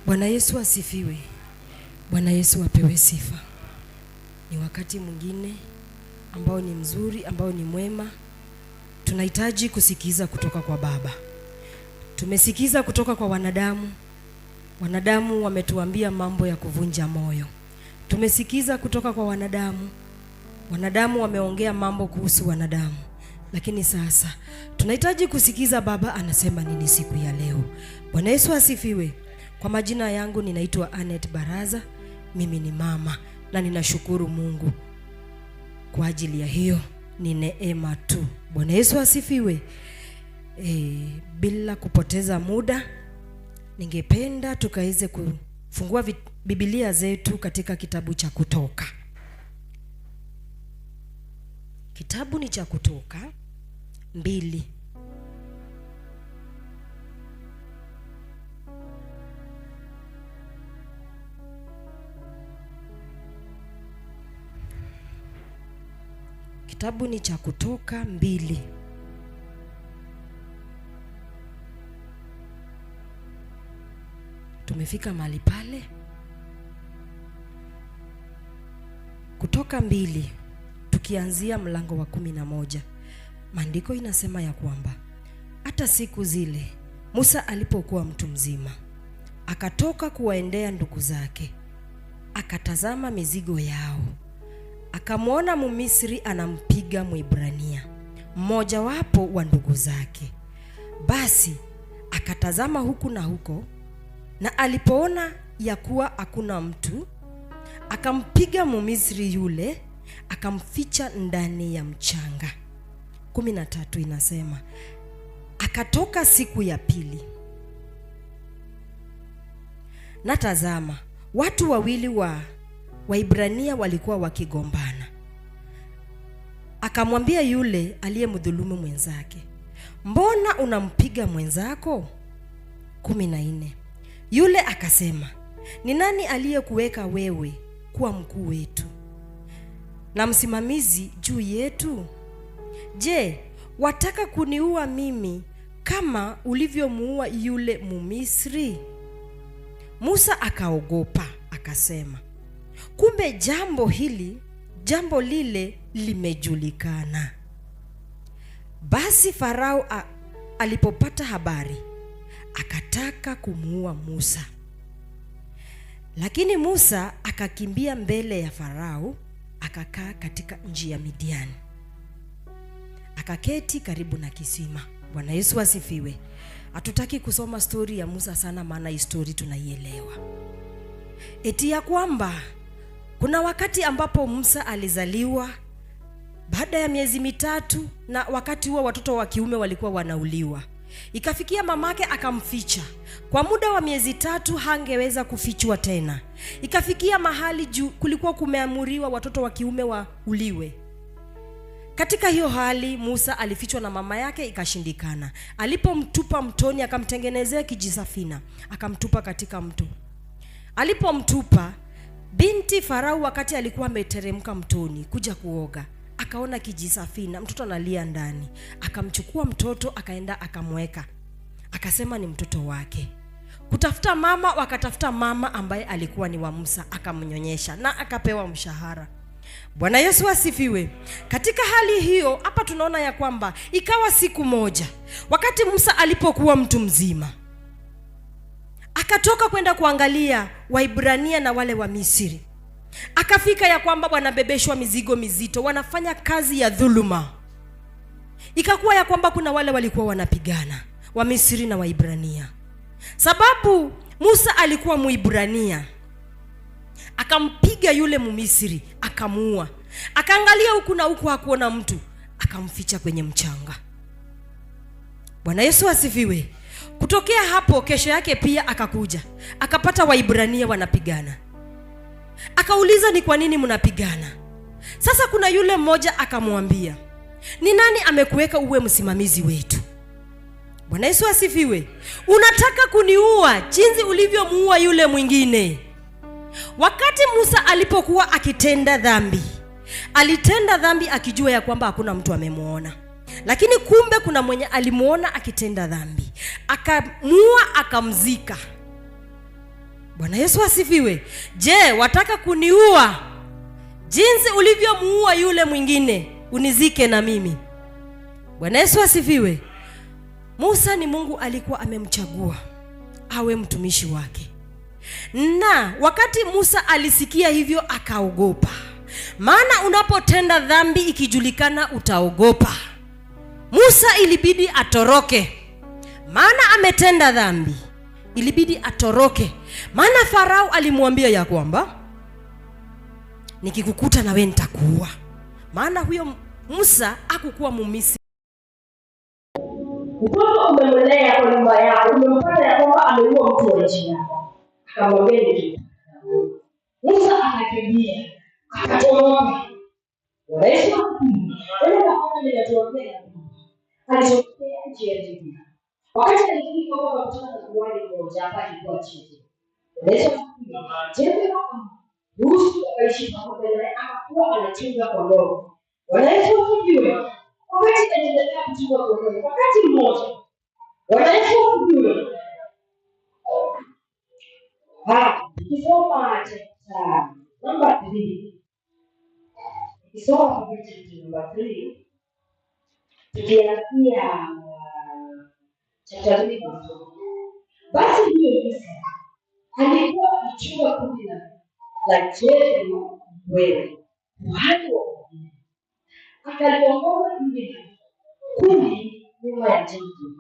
Bwana Yesu asifiwe. Bwana Yesu apewe sifa. Ni wakati mwingine ambao ni mzuri, ambao ni mwema. Tunahitaji kusikiza kutoka kwa Baba. Tumesikiza kutoka kwa wanadamu. Wanadamu wametuambia mambo ya kuvunja moyo. Tumesikiza kutoka kwa wanadamu. Wanadamu wameongea mambo kuhusu wanadamu. Lakini sasa tunahitaji kusikiza Baba anasema nini siku ya leo. Bwana Yesu asifiwe. Kwa majina yangu ninaitwa Anet Baraza. Mimi ni mama na ninashukuru Mungu kwa ajili ya hiyo. Ni neema tu. Bwana Yesu asifiwe. Bila kupoteza muda, ningependa tukaweze kufungua Biblia zetu katika kitabu cha Kutoka. Kitabu ni cha Kutoka 2. Kitabu ni cha Kutoka 2. Tumefika mahali pale. Kutoka 2 tukianzia mlango wa 11. Maandiko inasema ya kwamba hata siku zile Musa alipokuwa mtu mzima, akatoka kuwaendea ndugu zake, akatazama mizigo yao. Akamwona Mmisri anampiga Mwebrania, mmoja wapo wa ndugu zake. Basi akatazama huku na huko, na alipoona ya kuwa hakuna mtu, akampiga Mmisri yule, akamficha ndani ya mchanga. 13 inasema akatoka siku ya pili, na tazama, watu wawili wa Waibrania walikuwa wakigombana. Akamwambia yule aliyemdhulumu mwenzake, mbona unampiga mwenzako? 14 Yule akasema, ni nani aliyekuweka wewe kuwa mkuu wetu na msimamizi juu yetu? Je, wataka kuniua mimi kama ulivyomuua yule Mmisri? Musa akaogopa, akasema, kumbe jambo lile limejulikana. Basi Farao alipopata habari, akataka kumuua Musa. Lakini Musa akakimbia mbele ya Farao, akakaa katika nchi ya Midiani, akaketi karibu na kisima. Bwana Yesu asifiwe. Hatutaki kusoma story ya Musa sana, maana hii story tunaielewa. Eti ya kwamba kuna wakati ambapo Musa alizaliwa baada ya miezi 3, na wakati huo watoto wa kiume walikuwa wanauliwa. Ikafikia mamake akamficha. Kwa muda wa miezi 3 hangeweza kufichwa tena. Ikafikia mahali kulikuwa kumeamuriwa watoto wa kiume wauliwe. Katika hiyo hali Musa alifichwa na mama yake, ikashindikana. Alipomtupa mtoni, akamtengenezea kijisafina, akamtupa katika mto. Alipomtupa, binti Farao wakati alikuwa ameteremka mtoni kuja kuoga, akaona kijisafina, mtoto analia ndani. Akamchukua mtoto, akaenda akamweka, akasema ni mtoto wake. Kutafuta mama, wakatafuta mama ambaye alikuwa ni wa Musa, akamnyonyesha na akapewa mshahara. Bwana Yesu asifiwe. Katika hali hiyo hapa tunaona ya kwamba ikawa siku moja, wakati Musa alipokuwa mtu mzima, akatoka kwenda kuangalia Waibrania na wale wa Misri. Akafika ya kwamba wanabebeshwa mizigo mizito, wanafanya kazi ya dhuluma. Ikakuwa ya kwamba kuna wale walikuwa wanapigana, wa Misri na Waibrania. Sababu Musa alikuwa Mwibrania, akampiga yule Mmisri, akamuua. Akaangalia huku na huku, hakuona mtu, akamficha kwenye mchanga. Bwana Yesu asifiwe. Kutokea hapo, kesho yake pia akakuja, akapata Waibrania wanapigana. Akauliza, ni kwa nini mnapigana? Sasa kuna yule mmoja akamwambia, ni nani amekuweka uwe msimamizi wetu? Bwana Yesu asifiwe. Unataka kuniua jinsi ulivyomuua yule mwingine. Wakati Musa alipokuwa akitenda dhambi, alitenda dhambi akijua ya kwamba hakuna mtu amemuona. Lakini kumbe kuna mwenye alimuona akitenda dhambi, akamua, akamzika. Bwana Yesu asifiwe. Je, wataka kuniua jinsi ulivyomuua yule mwingine, unizike na mimi? Bwana Yesu asifiwe. Musa ni Mungu alikuwa amemchagua awe mtumishi wake. Na wakati Musa alisikia hivyo akaogopa. Maana unapotenda dhambi ikijulikana utaogopa. Musa ilibidi atoroke. Maana ametenda dhambi. Ilibidi atoroke. Maana Farao alimwambia ya kwamba nikikukuta na wewe nitakuua. Maana huyo Musa hakukuwa Mmisri. Mtoto umemlea kwa nyumba yako, umempata ya kwamba ameua mtu wa nchi yako. Akamwambia nini? Musa akakimbia, akatoroka. Yesu akakufanya ninatuambia. Alitokea nchi ya Libya. Wakati alifika kwa kutoka kuwali moja hapa ilikuwa chini. Yesu akakufanya Ruhusu akaishi pamoja naye, akakuwa anachunga kondoo. Bwana Yesu asifiwe. Wakati anaendelea kuchunga kondoo, wakati mmoja Bwana Yesu asifiwe. Kisoma chapter number 3. Kisoma chapter number 3. Tukianzia chapter 3. Basi hiyo Musa alikuwa akichunga kundi la Jethro wewe kuhani wa Mungu. Akaliongoza kundi nyuma ya Jethro.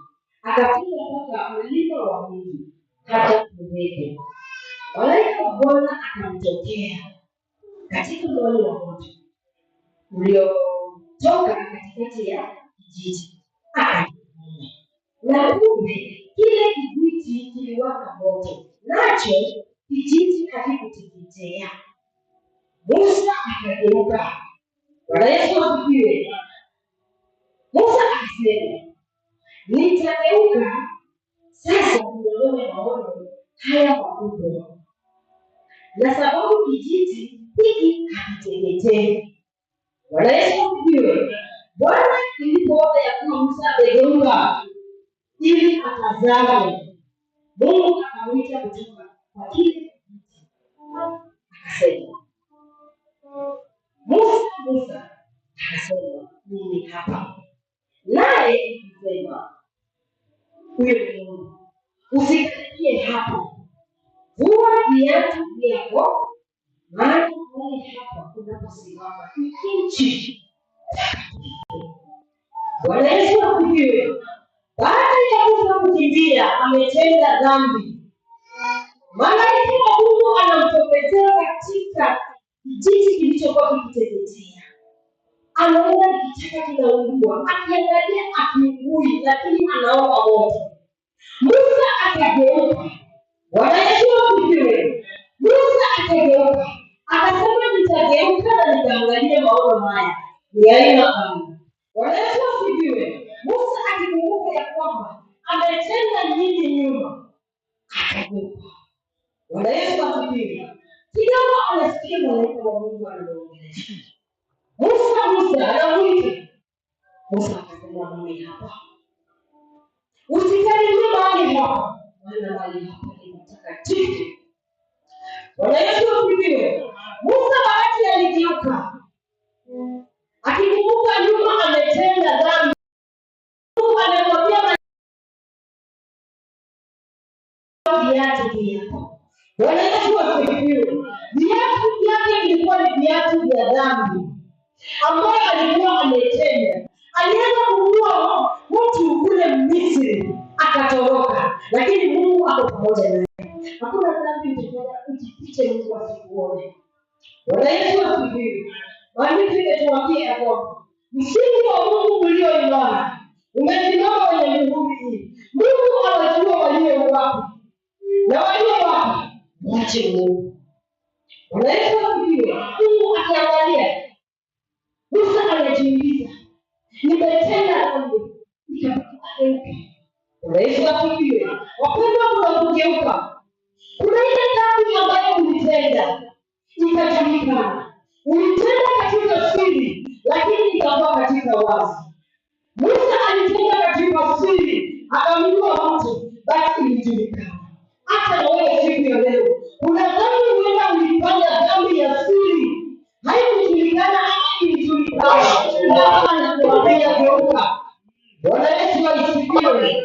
Akapita mpaka mlima wa Mungu hata Horebe. Malaika wa Bwana akamtokea katika mwali wa moto uliotoka katikati ya kijiji. Akamwambia, na kumbe kile kijiji kiliwaka moto, nacho kijiji hakikuteketea. Musa akageuka. Bwana Yesu asifiwe. Musa akasema, nitageuka sasa nione maono haya makubwa, na sababu kijiji hiki hakiteketei. Bwana Yesu asifiwe. Bwana ilipoona ya kuwa Musa amegeuka ili atazame, Mungu akamwita kutoka kwa kile kijiji. Akasema, Musa. Akasema, mimi hapa. Naye akasema, huyo ni Mungu. Usikaribie hapo. Vua viatu vyako, maana mahali hapa unaposimama ni nchi. Bwana Yesu asifiwe. Baada ya Musa kukimbia, ametenda dhambi. Malaika wa Mungu anamtokezea katika kijiji kilichokuwa kikiteketea. Anaona kichaka kinaungua, akiangalia akiungui, lakini anaona moto. Musa akageuka. Bwana Yesu asifiwe. Musa akageuka. Akasema, nitageuka na nitaangalia maono haya ni aina gani. Bwana Yesu asifiwe. Musa akikumbuka ya kwamba ametenda nini nyuma, akageuka. Bwana Yesu asifiwe. Kidogo anasikia malaika wa Mungu anamuongelesha. Musa anamuita. Musa akasema, mimi hapa. Usikaribie mahali hapa, maana mahali hapa ni mtakatifu. Bwana Yesu asifiwe. Musa wakati aligeuka, akikumbuka nyuma ametenda dhambi, Mungu anamwambia viatu vyako. Bwana Yesu asifiwe. Viatu vyake vilikuwa ni viatu vya dhambi ambayo alikuwa ametenda. Alianza kumua mtu kule Misri, akatoroka, lakini Mungu ako pamoja naye. Hakuna dhambi ujifiche Mungu asikuone. Bwana Yesu asifiwe. Maandiko yanatuambia kwamba msingi wa Mungu ulio imara umesimama kwenye mihuri hii. Mungu anajua walio wapi na walio wapi waache Mungu. Bwana Yesu asifiwe. Mungu akiangalia, Musa anajiuliza, nimetenda dhambi, nikageuka. Bwana Yesu asifiwe. Wapendwa, tunapogeuka, kuna ile dhambi ambayo ulitenda ikajulikana. Ulitenda katika siri, lakini ikakuwa katika wazi. Musa alitenda katika siri, akamuua mtu, basi ilijulikana. Hata na wewe siku ya leo, Kuna dhambi huenda ulifanya, dhambi ya siri, haikujulikana ama ilijulikana. Baba anakuambia geuka. Bwana Yesu asifiwe.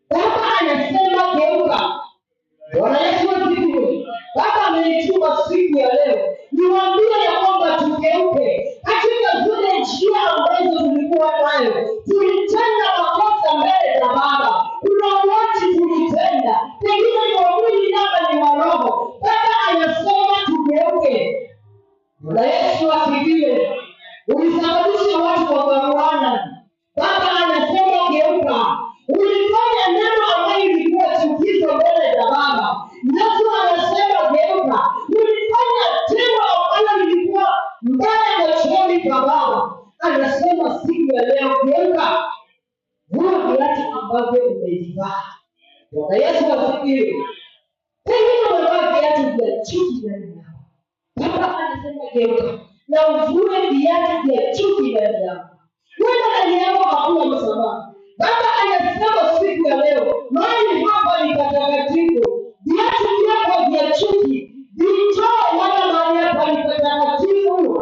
Baba anasema geuka. Bwana Yesu asifiwe. Baba amenituma siku ya leo niwaambie ya kwamba tugeuke katika zile njia ambazo tulikuwa nayo. Tulitenda makosa mbele za Baba. Kuna watu tulitenda, pengine ni wa mwili ama ni wa roho. Baba anasema tugeuke. Bwana Yesu asifiwe. Ulisababisha watu wakaruana. Baba anasema geuka. Ulifanya neno ambayo ilikuwa chukizo mbele za Baba. Yesu anasema geuka. Ulifanya tendo ambalo lilikuwa mbaya machoni pa Baba. Anasema siku ya leo geuka. Vua viatu ambavyo umevivaa. Bwana Yesu asifiwe. Pengine umevaa viatu vya chuki ndani yako. Baba anasema geuka na uvue viatu vya chuki ndani yako. Wenda ndani yako hakuna msamaha. Baba anasema siku ya leo, mahali hapa ni patakatifu. Viatu vyako vya chuki vitoe, wala mahali hapa ni patakatifu.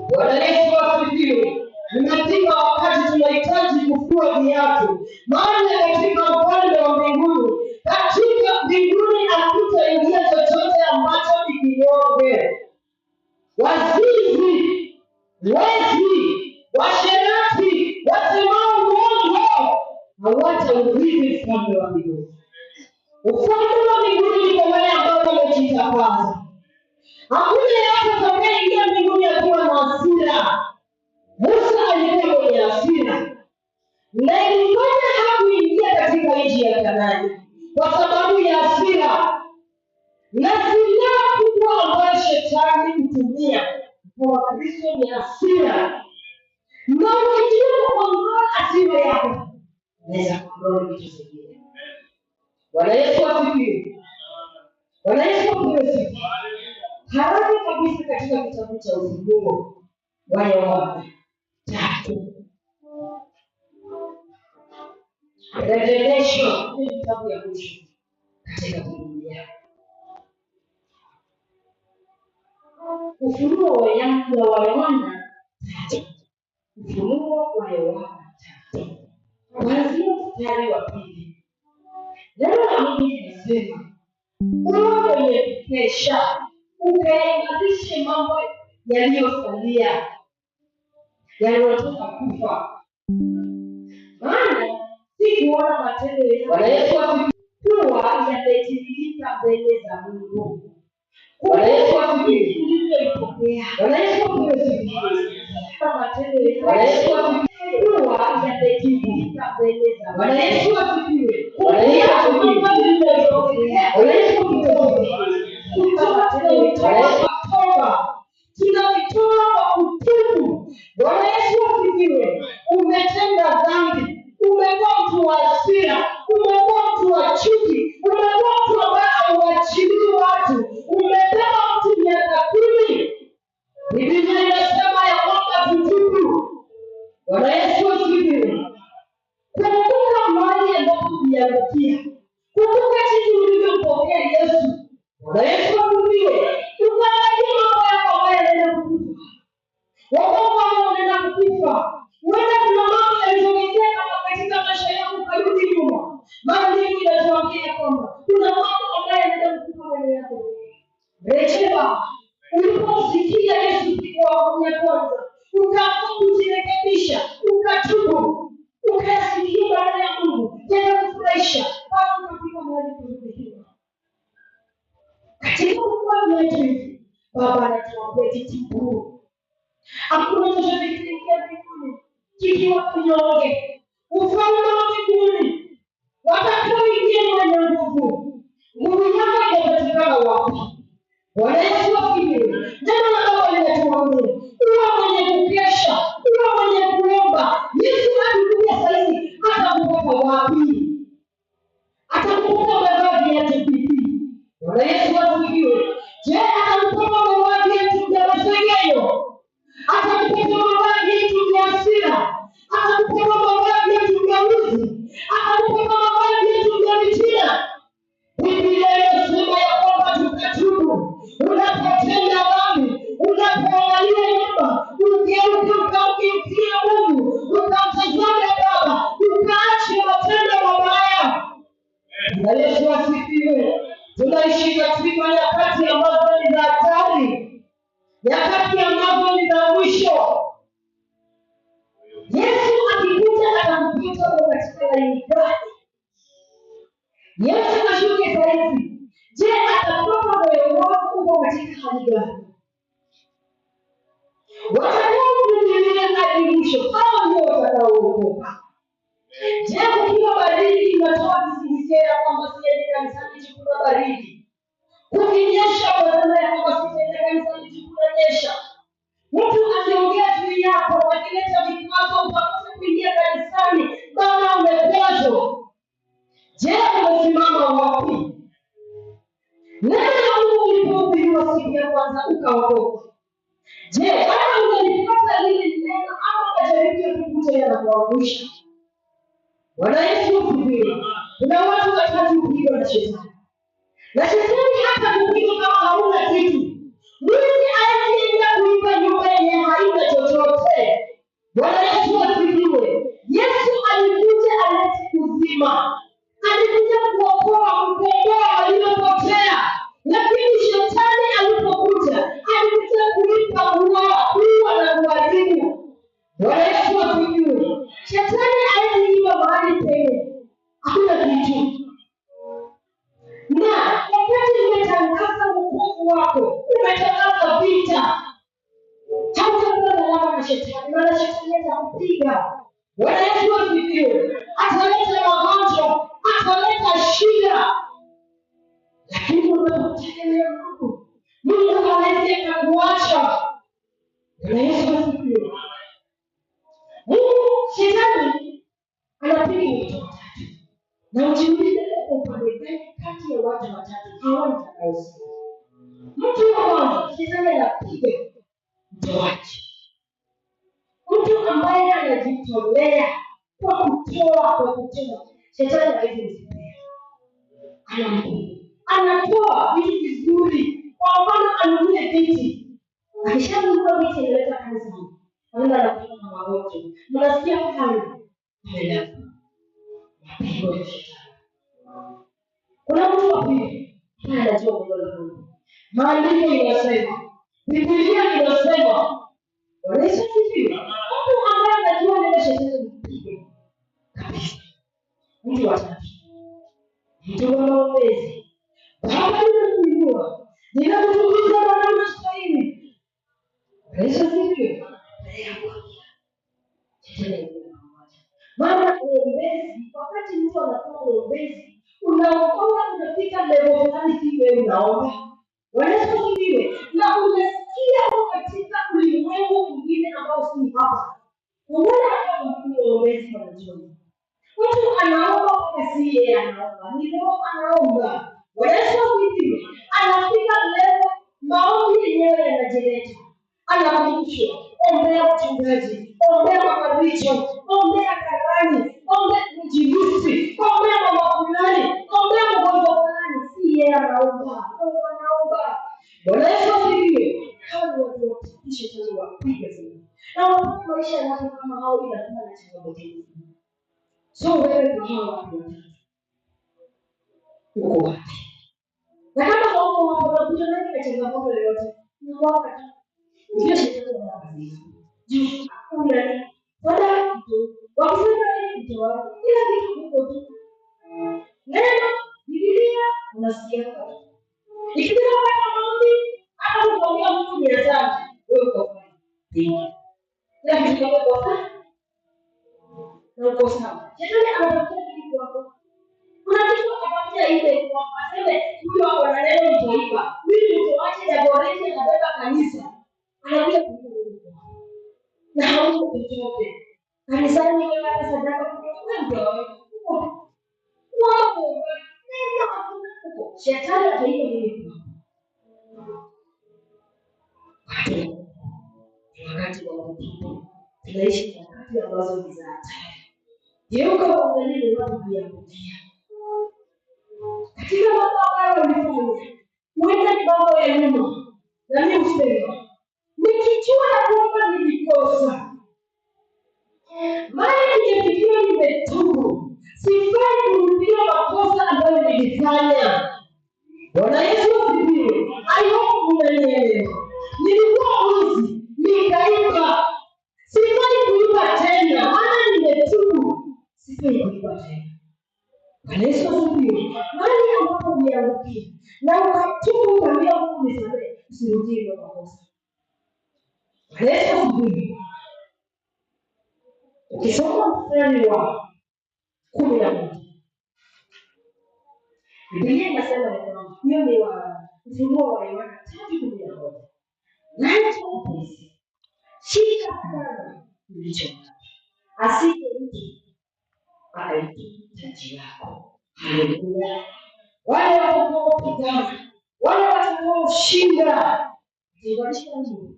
Bwana Yesu asifiwe. Nimefika wakati tunahitaji kufua viatu, maana katika upande wa mbinguni, katika mbinguni hakutaingia chochote ambacho ni kinyonge. Wazinzi, wezi, washerati, wasemao uongo hawataurithi ufalme wa mbinguni. Ufalme wa mbinguni ni kwa wale ambao wamejitakaza. Hakuna yeyote atakayeingia mbinguni akiwa na hasira. Musa alikuwa mwenye hasira na ilifanya hakuingia katika nchi ya Kanaani kwa sababu ya hasira. Na silaha kubwa ambayo shetani hutumia kwa Wakristo ni hasira. Na ukijua kuondoa hasira yako, unaweza kuondoa vitu vingine. Bwana Yesu asifiwe. Bwana Yesu asifiwe. Haraka kabisa katika kitabu cha Ufunuo wa Yohana 3. Revelation ni kitabu ya mwisho katika Biblia. Ufunuo wa Yohana 3. Ufunuo wa Yohana 3. Kuanzia mstari wa 2. Neno la Mungu linasema, uwe mwenye kukesha, ukaimarishe mambo yaliyosalia, yaliyotoka kufa. Maana si kuona matendo ya Bwana Yesu kuwa yametimilika mbele za Mungu. Bwana Yesu asifiwe. Tulivyoipokea. Bwana Yesu asifiwe. Matendo ya Bwana Yesu kuwa yametimilika mbele za Bwana Yesu asifiwe. Bwana Yesu asifiwe. Bwana Yesu asifiwe. Tunavitoa kwa kutubu. Bwana Yesu asifiwe. Umetenda dhambi, umekuwa mtu wa hasira, umekuwa mtu wa chuki, umekuwa mtu ambaye hauachilii watu, umebeba mtu miaka 10. Biblia inasema ya kwamba tutubu. Bwana Yesu asifiwe. Kumbuka mahali ambapo uliangukia. Kumbuka jinsi ulivyompokea Yesu. Bwana Yesu asifiwe. Ukaangalia mambo yako ambayo yanaenda kukufa. Wokovu wako unaenda kukufa. Huenda kuna mambo yalitokea katika maisha yako karudi nyuma. Maandiko yanatuambia kwamba kuna mambo ambayo yanaenda kukufa mbele yako. Rejea. Uliposikia Yesu kwa ya kwanza, ukaamua kujirekebisha, ukatubu, ukasikia baada ya Mungu, tena kufurahisha, basi ukafika mahali kurudiwa. Katika ukuu wetu, Baba anatuambia tutubu. Hakuna chochote kinaingia mbinguni kikiwa kinyonge. Ufalme wa mbinguni watakaoingia mwenye nguvu. Nguvu yako inapatikana wapi? Bwana Yesu asifiwe. Neno la Baba linatuambia uwe mwenye kukesha, uwe mwenye kuomba. Yesu alikuja saizi, atakupa wapi? Atakupa wewe viatu vipi? Bwana Yesu asifiwe. Je, atakupa wewe viatu vya masengenyo? Atakupa hali gani? Watakaovumilia hadi mwisho, hao ndio watakaookoka. Je, kukiwa baridi inatoa kisingizio ya kwamba siendi kanisani juu kuna baridi? Kukinyesha badala ya kwamba siendi kanisani juu kunanyesha? Mtu akiongea juu yako, akileta vikwazo ukakose kuingia kanisani, bana umekwazwa. Je, umesimama wapi? Neno la Mungu lilipohubiriwa siku ya kwanza ukaokoka. Je, hata unalipata lile neno ama unajaribu kukutoa na kuangusha? Bwana Yesu asifiwe. Kuna watu watatu kupigwa na shetani. Na shetani hata kupigwa kama hauna kitu. Mwizi anayeenda kuiba nyumba yenye haina chochote. Bwana Yesu asifiwe. Yesu alikuja alete uzima. Alikuja kuokoa, kukomboa waliopotea. Lakini shetani alipokuja, alikuja kuiba, kuua na kuharibu. Bwana Yesu asifiwe. Shetani aliiba mahali penye hakuna kitu. Na wakati umetangaza wokovu wako, umetangaza vita, hautakuwa na lawama na shetani, maana shetani atakupiga. Bwana Yesu asifiwe. Ataleta magonjwa, ataleta shida. Lakini unapomtegemea Mungu, Mungu hawezi akakuacha. Bwana Yesu asifiwe. Mungu, shetani anapiga watu watatu. Na ujiulize kwa upande gani kati ya watu watatu hawa watakaosikia? Mtu wa kwanza, shetani anapiga mtoaji. Mtu ambaye anajitolea kwa kutoa. Shetani hawezi msipea. Anatoa vitu vizuri. Kwa mfano anunue viti. Akishanunua viti analeta kanisani. Anaenda anapika na magonjwa. Mnasikia kama anaelewa. Mapigo ya shetani. Kuna mtu wa pili anajua mambo ya Mungu. Maandiko inasema, Biblia inasema, Bwana Yesu asifiwe. Mtu ambaye anajua neno shetani mpige kabisa. Mtu wa tatu. Mtu wa maombezi. Baba ninakuinua. Ninakutukuza na unastahili. Bwana Yesu asifiwe. Maana uombezi, wakati mtu anakuwa uombezi, unaokoa unafika level fulani hivi unaomba. Bwana Yesu asifiwe. Na unasikia katika ulimwengu mwingine ambao si hapa. Unaona kama mtu uombezi wanajua. Mtu anaomba kwa si yeye anaomba. Ni roho anaomba. Bwana Yesu asifiwe. Anafika level maombi yenyewe yanajileta. Anakumbushwa, ombea mchungaji, ombea mabadiliko, ombea karani, ombea mjilisi, ombea mama fulani, ombea mgonjwa fulani. Si yeye anaomba, anaomba. Bwana Yesu asifiwe. Hao ni watu wakitisha sana wapiga sana. Na watu maisha yao kama hao inasema na changamoto nyingi. So wewe kwa hao watu uko wapi? Na kama hauko wapi, unakuja nani na changamoto yoyote? Ni wakati ndio shetani anafanya. Juu kuna wala mtu wakisema kitu wao kila kitu kiko tu. Neno Biblia unasikia. Ikifika kwa maombi hata ukiongea mtu ni hatari. Wewe uko fine. Na kitu kiko sawa. Na uko sawa. Shetani anatafuta kitu kwako. Kuna kitu anapatia ile kwa aseme huyu wako na neno mtoiba. Mimi mtoache daboreti na beba kanisa. Anakuja kukuuliza. Na hauko kutoke. Kanisani wewe hata sadaka kutoka ndio. Wao nenda huko. Shetani ataiba nini? Wakati wa kupigwa. Tunaishi wakati ambazo ni za hatari. Geuka uangalie wapi ya kutia. Katika mambo ambayo ulifanya, huenda ni mambo ya nyuma. Na mimi usema nikijua ya kwamba nilikosa, mara nikifikiria nimetubu, sifai kurudia makosa ambayo nilifanya. Bwana Yesu asifiwe. Hayo unanielewa. Nilikuwa mwizi, nikaiba. Sifai kuiba tena, maana nimetubu. Sifai kuiba tena. Bwana Yesu asifiwe. Mali ambapo umeangukia na ukatubu ukamwambia Mungu nisamehe, usirudie Yesu asifiwe. Ukisoma mstari wa 11, Biblia inasema kwamba hiyo ni wa Ufunuo wa Yohana 3:11. Nacho upesi, shika sana ulicho nacho, asije mtu akaitwaa taji yako. Haleluya. Wale watakaopigana, wale watakaoshinda, jiwanisha Mungu.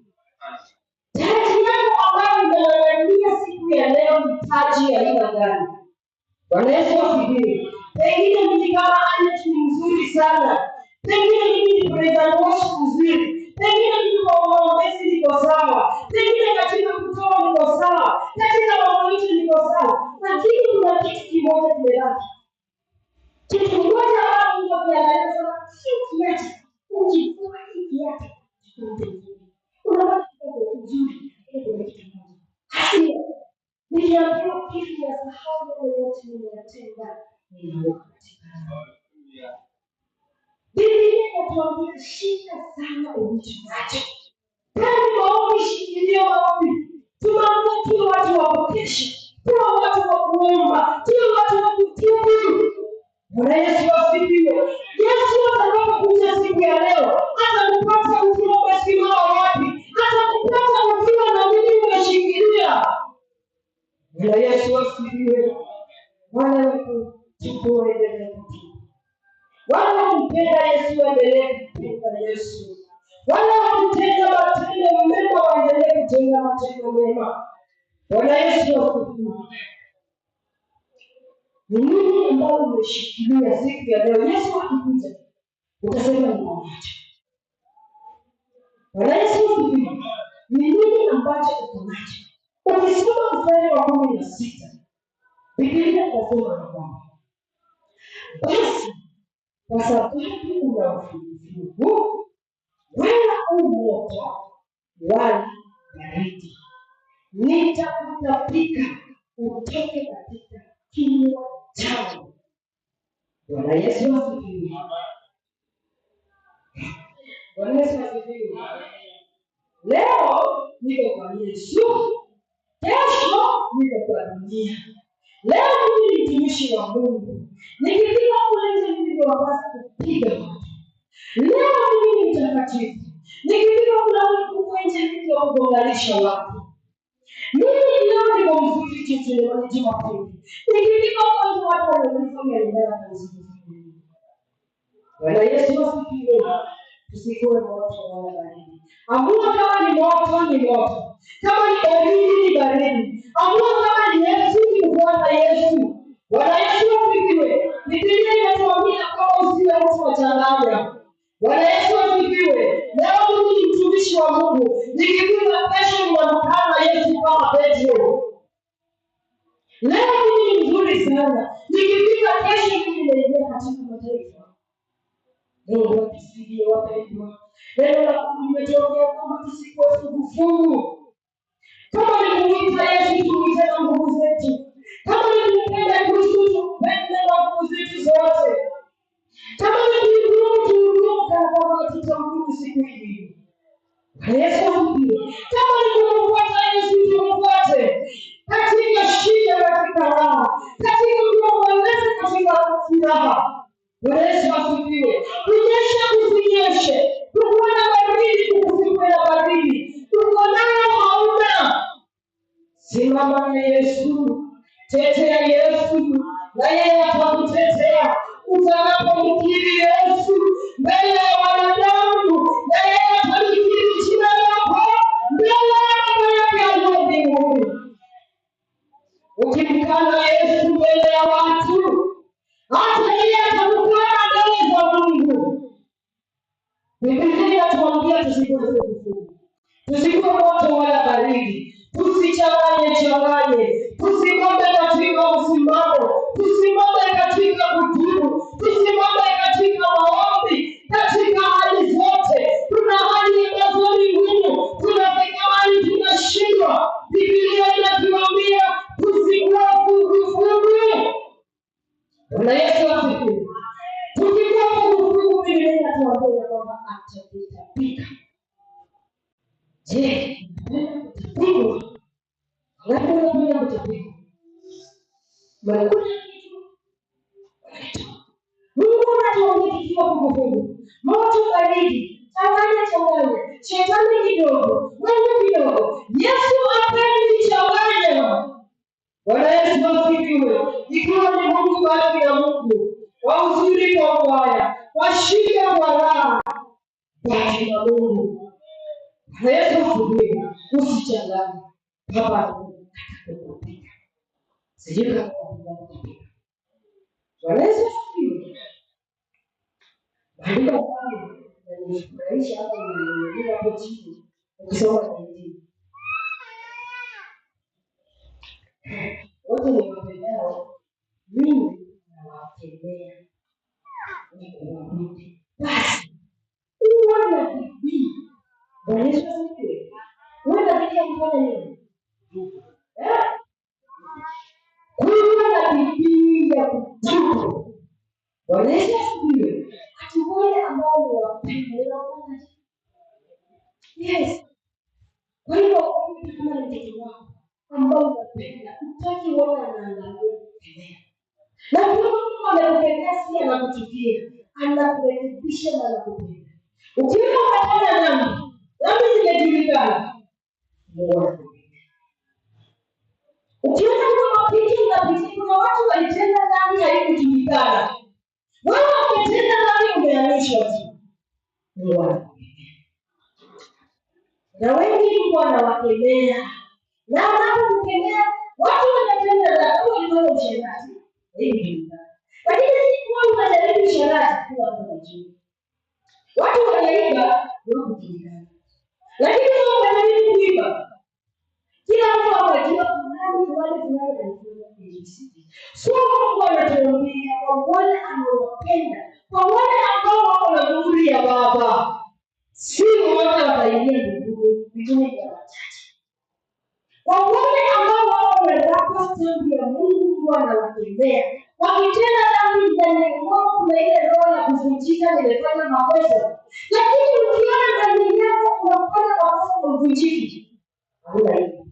Taji yako ambayo unang'ang'ania siku ya leo ni taji ya aina gani? Bwana Yesu asifiwe. Pengine mimi kama Annette ni mzuri sana. Pengine mimi ni praise and worship mzuri. Pengine mimi kwa maombezi niko sawa. Pengine katika kutoa niko sawa. Katika maombezi niko sawa. Lakini kuna kitu kimoja kimebaki. Kitu kimoja ambacho Mungu anaeleza sio kiasi. Ukifunga hiki yake. Unabaki kwa uzuri. Ile kitu kimoja. Hasi. Nikiambiwa kitu ya sahau yote ninayotenda niliyopatikana. Biblia inatuambia shika sana ulicho nacho. Kama maombi shikilia maombi. Tunaomba tuwe watu wa kukesha. Tuwe watu wa kuomba. Tuwe watu wa kutubu. Bwana Yesu asifiwe. Yesu atakapokuja siku ya leo, atakupata ukiwa umesimama wapi? Atakupata ukiwa na nini umeshikilia? Bwana Yesu asifiwe. Wale wakutubu waendelee kutubu. Wale wakumpenda Yesu waendelee kumpenda Yesu. Wale wakutenda matendo mema waendelee kutenda matendo mema. Bwana Yesu asifiwe. Ni nini ambao umeshikilia siku ya leo? Yesu akikuja utasema ni nacho. Bwana Yesu asifiwe. Ni nini ambacho uko nacho? Ukisoma mstari wa 16, Biblia inasema kwamba basi kwa sababu una ufufuo wala moto wala baridi, nitakutapika utoke katika kinywa changu. Bwana Yesu asifiwe. Bwana Yesu asifiwe. Leo niko kwa Yesu, kesho niko kwa dunia. Leo mimi ni mtumishi wa Mungu. Nikifika kule nje mimi naweza kupiga watu. Leo mimi ni mtakatifu. Nikifika kule nje mimi naunganisha watu. Mimi leo niko mzuri kitu na Jumapili. Nikifika kule watu wananifanya nilala kazi. Bwana Yesu asifiwe. Tusikuwe moto wala baridi. Amua kama ni moto ni moto. Kama ni baridi ni baridi. Amua kama ni Yesu ni Bwana Yesu. Bwana Yesu asifiwe. Biblia inatuambia kwamba usiwe mtu wa changanya. Bwana Yesu asifiwe. Leo mimi ni mtumishi wa Mungu. Nikifika kesho ninamkana Yesu kama Petro. Leo mimi ni mzuri sana. Nikifika kesho mimi naingia katika mataifa. Mungu atusaidie wapendwa. Neno la Mungu limetokea kama tusikuwe sugufugu. Kama ni kumwita Yesu tumize na nguvu zetu. Kama ni kumpenda Kristo tupende na nguvu zetu zote. Kama ni kumtumikia kama tutamwita siku hii. Yesu asifiwe. Kama ni kumfuata Yesu tumfuate. Katika shida, katika raha, katika kuomboleza, katika furaha. Yesu asifiwe. Kunyesha kusinyeshe. Tuko na baridi kusiwe na baridi. Tuko nayo hauna. Simama na Yesu. Tetea Yesu. Na yeye atakutetea. Utakapomkiri Yesu mbele ya wanadamu, na yeye atakiri jina lako mbele ya Baba yake mbinguni. Ukimkana Yesu mbele ya watu, hata yeye atakukana mbele za Mungu. Biblia inatuambia tusikuwe sugufugu. Tusikuwe moto wala baridi. Tusichanganye. Tusimame katika msimamo. Tusimame katika kutubu. Tusimame katika maombi. Katika hali zote. Kuna hali ambazo ni ngumu. Tunafika hali tunashindwa. Biblia inatuambia tusikuwe sugufugu. Bwana Yesu asifiwe. Tukikuwa sugufugu, Biblia inatuambia kwamba atatapika. Je, kutapigwa? Watu wanapenda kutapigwa. Mnakuta kitu. Mungu anatuambia kikiwa vuguvugu. Moto baridi. Changanya. Shetani kidogo. Mungu kidogo. Yesu apendi kuchanganya. Bwana Yesu asifiwe. Ikiwa ni Mungu basi ya Mungu. Kwa uzuri kwa ubaya. Kwa shida kwa raha. Basi ya Mungu. Bwana Yesu asifiwe. Usichanganye. Baba atakupiga. Sijui kama atakupiga. Bwana Yesu asifiwe. Maandiko haya yananifurahisha hapa nimekuja hapo chini kusoma Injili. Wote wapendao mimi nawapendea ni kuwabudu. Basi uwe na bidii. Bwana Yesu asifiwe. Uwe na bidii ya kufanya nini? Uwe na bidii ya kutubu. Bwana Yesu asifiwe. Wale ambao wapenda wanaona. Yes. Kwa hiyo kama ni mtoto wako ambao unapenda, utaki wana anaangalia kuendelea. Na kama amekupenda si anakuchukia, anakurekebisha na anakupenda. Ukiona unafanya dhambi zimejulikana. Mungu. Ukiona kama picha kuna watu walitenda dhambi haikujulikana. Wewe ukitenda dhambi umeanishwa tu. Mungu. Na wengi Mungu anawakemea. Na anapokemea watu wanatenda dhambi walifanya usherati. Lakini si kwa unajaribu usherati kwa unajua. Watu wanaiba ndio kujulikana. Lakini kama unajaribu kuiba kila mtu anajua nani wale tunayofanya hivi. Sio Mungu anatuambia kwa wale anaowapenda, kwa wale ambao wako na nguvu ya Baba. Si wote wataingia mbinguni ya wachache. Kwa wale ambao wako na rapa stamp ya Mungu kwa anawatendea. Wakitenda dhambi ndani yao kuna ile roho ya kuvunjika nimefanya makosa. Lakini ukiona ndani yako unafanya makosa kuvunjiki. Hauna hiyo.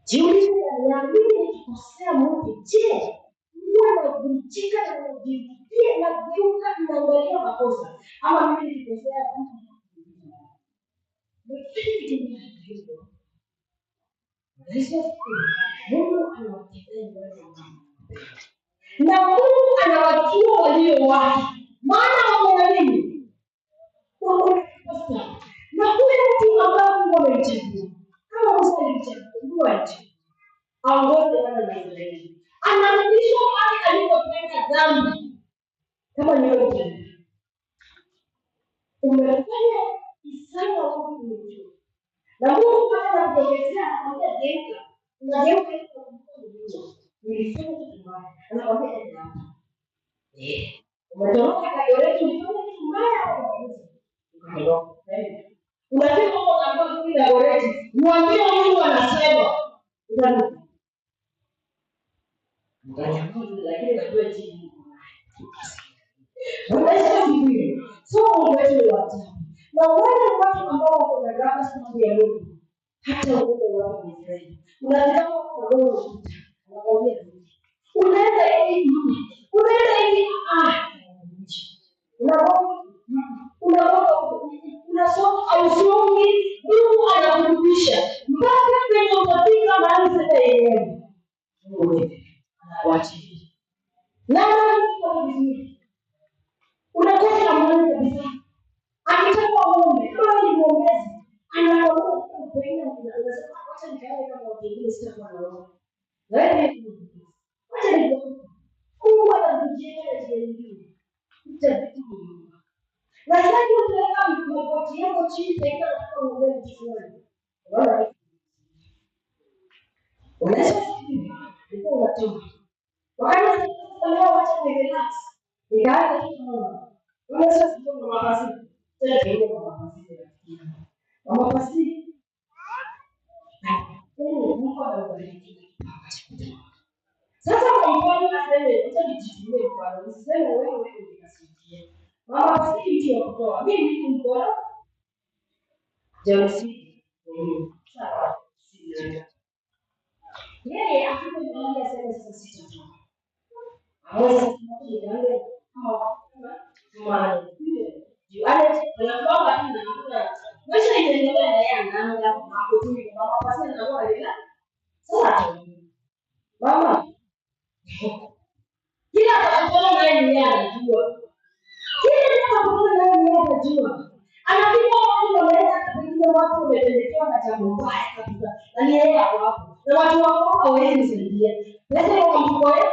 Jiulize niambie nikikosea Mungu je? Mungu anavunjika na kujirudia na kugeuka kuangalia makosa. Ama mimi nikikosea Mungu. Mungu anawatendea wale ambao. Na Mungu anawajua walio wake. Maana wako nini? Wako kosa. Na kuna mtu ambaye Mungu amemchagua. Kama Musa alimchagua aje? Aongoze wana wa Israeli. Anarudishwa pale alipotenda dhambi. Kama ni wewe. Umefanya Isaya wako mjuu. Na Mungu anakuelezea anakuambia geuka. Unageuka ili kumjua. Nilifanya kitu mbaya. Anakuambia nenda hapa. Umetoka Kayole ulifanya kitu mbaya au ukaondoka. Unasema kwa sababu kile Kayole, mwambie Mungu anasema. Unajua. Lakini najua jibu. Unaweza kufikiria. So wewe watu. Na wale watu ambao wako na rapa sababu ya Mungu. Hata wao wao ni Israeli. Unataka kwa roho. Unaongea. Unaenda hivi. Unasoma au somi, Mungu anakurudisha. Mpaka kwenye utafika mahali sasa yenyewe. Wewe anakuachilia. Na vizuri. Unakosa amani kabisa. Akitaka muombe, kama ni muombezi, anakuomba kupenda unasema acha nikae kama wengine sitakuwa na roho. Wewe acha nikae. Mungu anakujenga njia nyingine. Utafiti Mungu. Na sasa utaweka mkokoti yako chini tena kwa muombe mfano. Unaona? Unaweza kufikiria unatoka. Wakati leo wacha ni relax. Nikaanza kitu. Unaweza kufunga mavazi. Tena ndio mavazi. Mavazi. Mungu anabariki. Sasa kwa mfano aseme utajijitie kwa useme wewe ukasikia. Mavazi ndio kutoa. Mimi ni bora. Jamsi. Sawa. Yeye akipoangalia sasa sita tu. Mwezi mmoja kama juale anakuwa tena maisha inaendelea na yeye anaanza kutumia mama pasi na wale sasa mama kila atakapona naye ni anajua kila atakapona naye ni anajua anapita watu wanaweza kupiga watu wamepelekewa na jambo mbaya kabisa na ni yeye hapo na watu wao hawezi kusaidia lazima wamkoe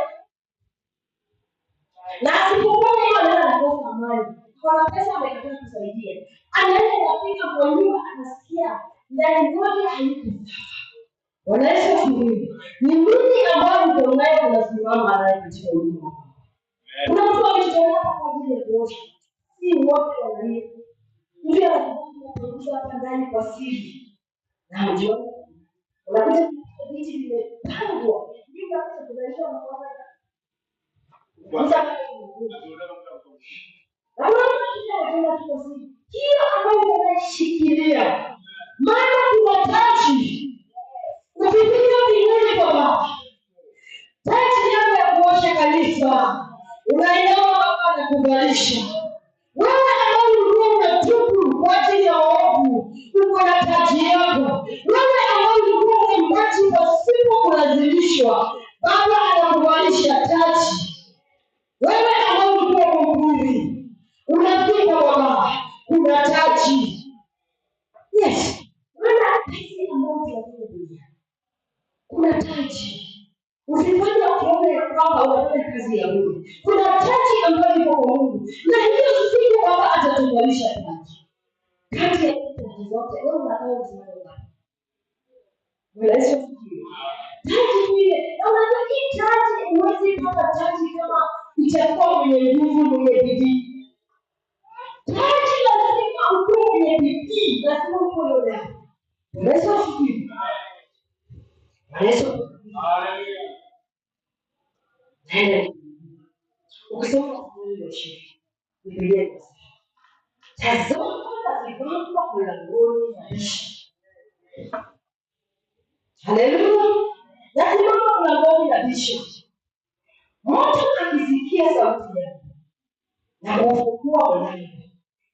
na asipokuwa hiyo anakosa amani. Kwa pesa amekataa kusaidia. Anaenda kupiga kwa nyumba anasikia ndani mwake hayuko sawa. Wanaweza kufikiri ni nini ambayo mko nayo unasimama naye katika nyumba. Kuna mtu amejitolea kwa ajili ya kuosha. Si wote wanalia. Ndio anakuja hapa ndani kwa siri. Na unajua unakuta vitu vimepangwa. Ndio hata tunajua mambo kila ambayo unashikilia maana kuna taji ukipiga vingine kwa baba taji yako ya kuosha kanisa unaelewa baba na kuvalisha wewe ambao ulikuwa unatubu kwa ajili ya uovu uko na taji yako wewe ambao ulikuwa unamwachi pasipo kulazimishwa baba anakuvalisha taji wewe ambao ulikuwa mhubiri unafika baba kuna taji yes wewe kazi ambayo unafanya kuna taji usifanye ukiona ya kwamba unafanya kazi ya Mungu kuna taji ambayo iko kwa Mungu na hiyo siku baba atatubalisha taji kati ya taji zote wewe unataka kusimama Yesu taji ile na unajua hii taji huwezi kupata taji kama itakuwa mwenye nguvu mwenye bidii taji lazima ukuwe mwenye bidii lazima ukuwe na Yesu asifiwe Yesu haleluya ukisoma hiyo shiri Biblia inasema tazama nazipanga mlangoni maisha haleluya nasimama mlangoni na bisha mtu akisikia sauti yake na kufungua mlango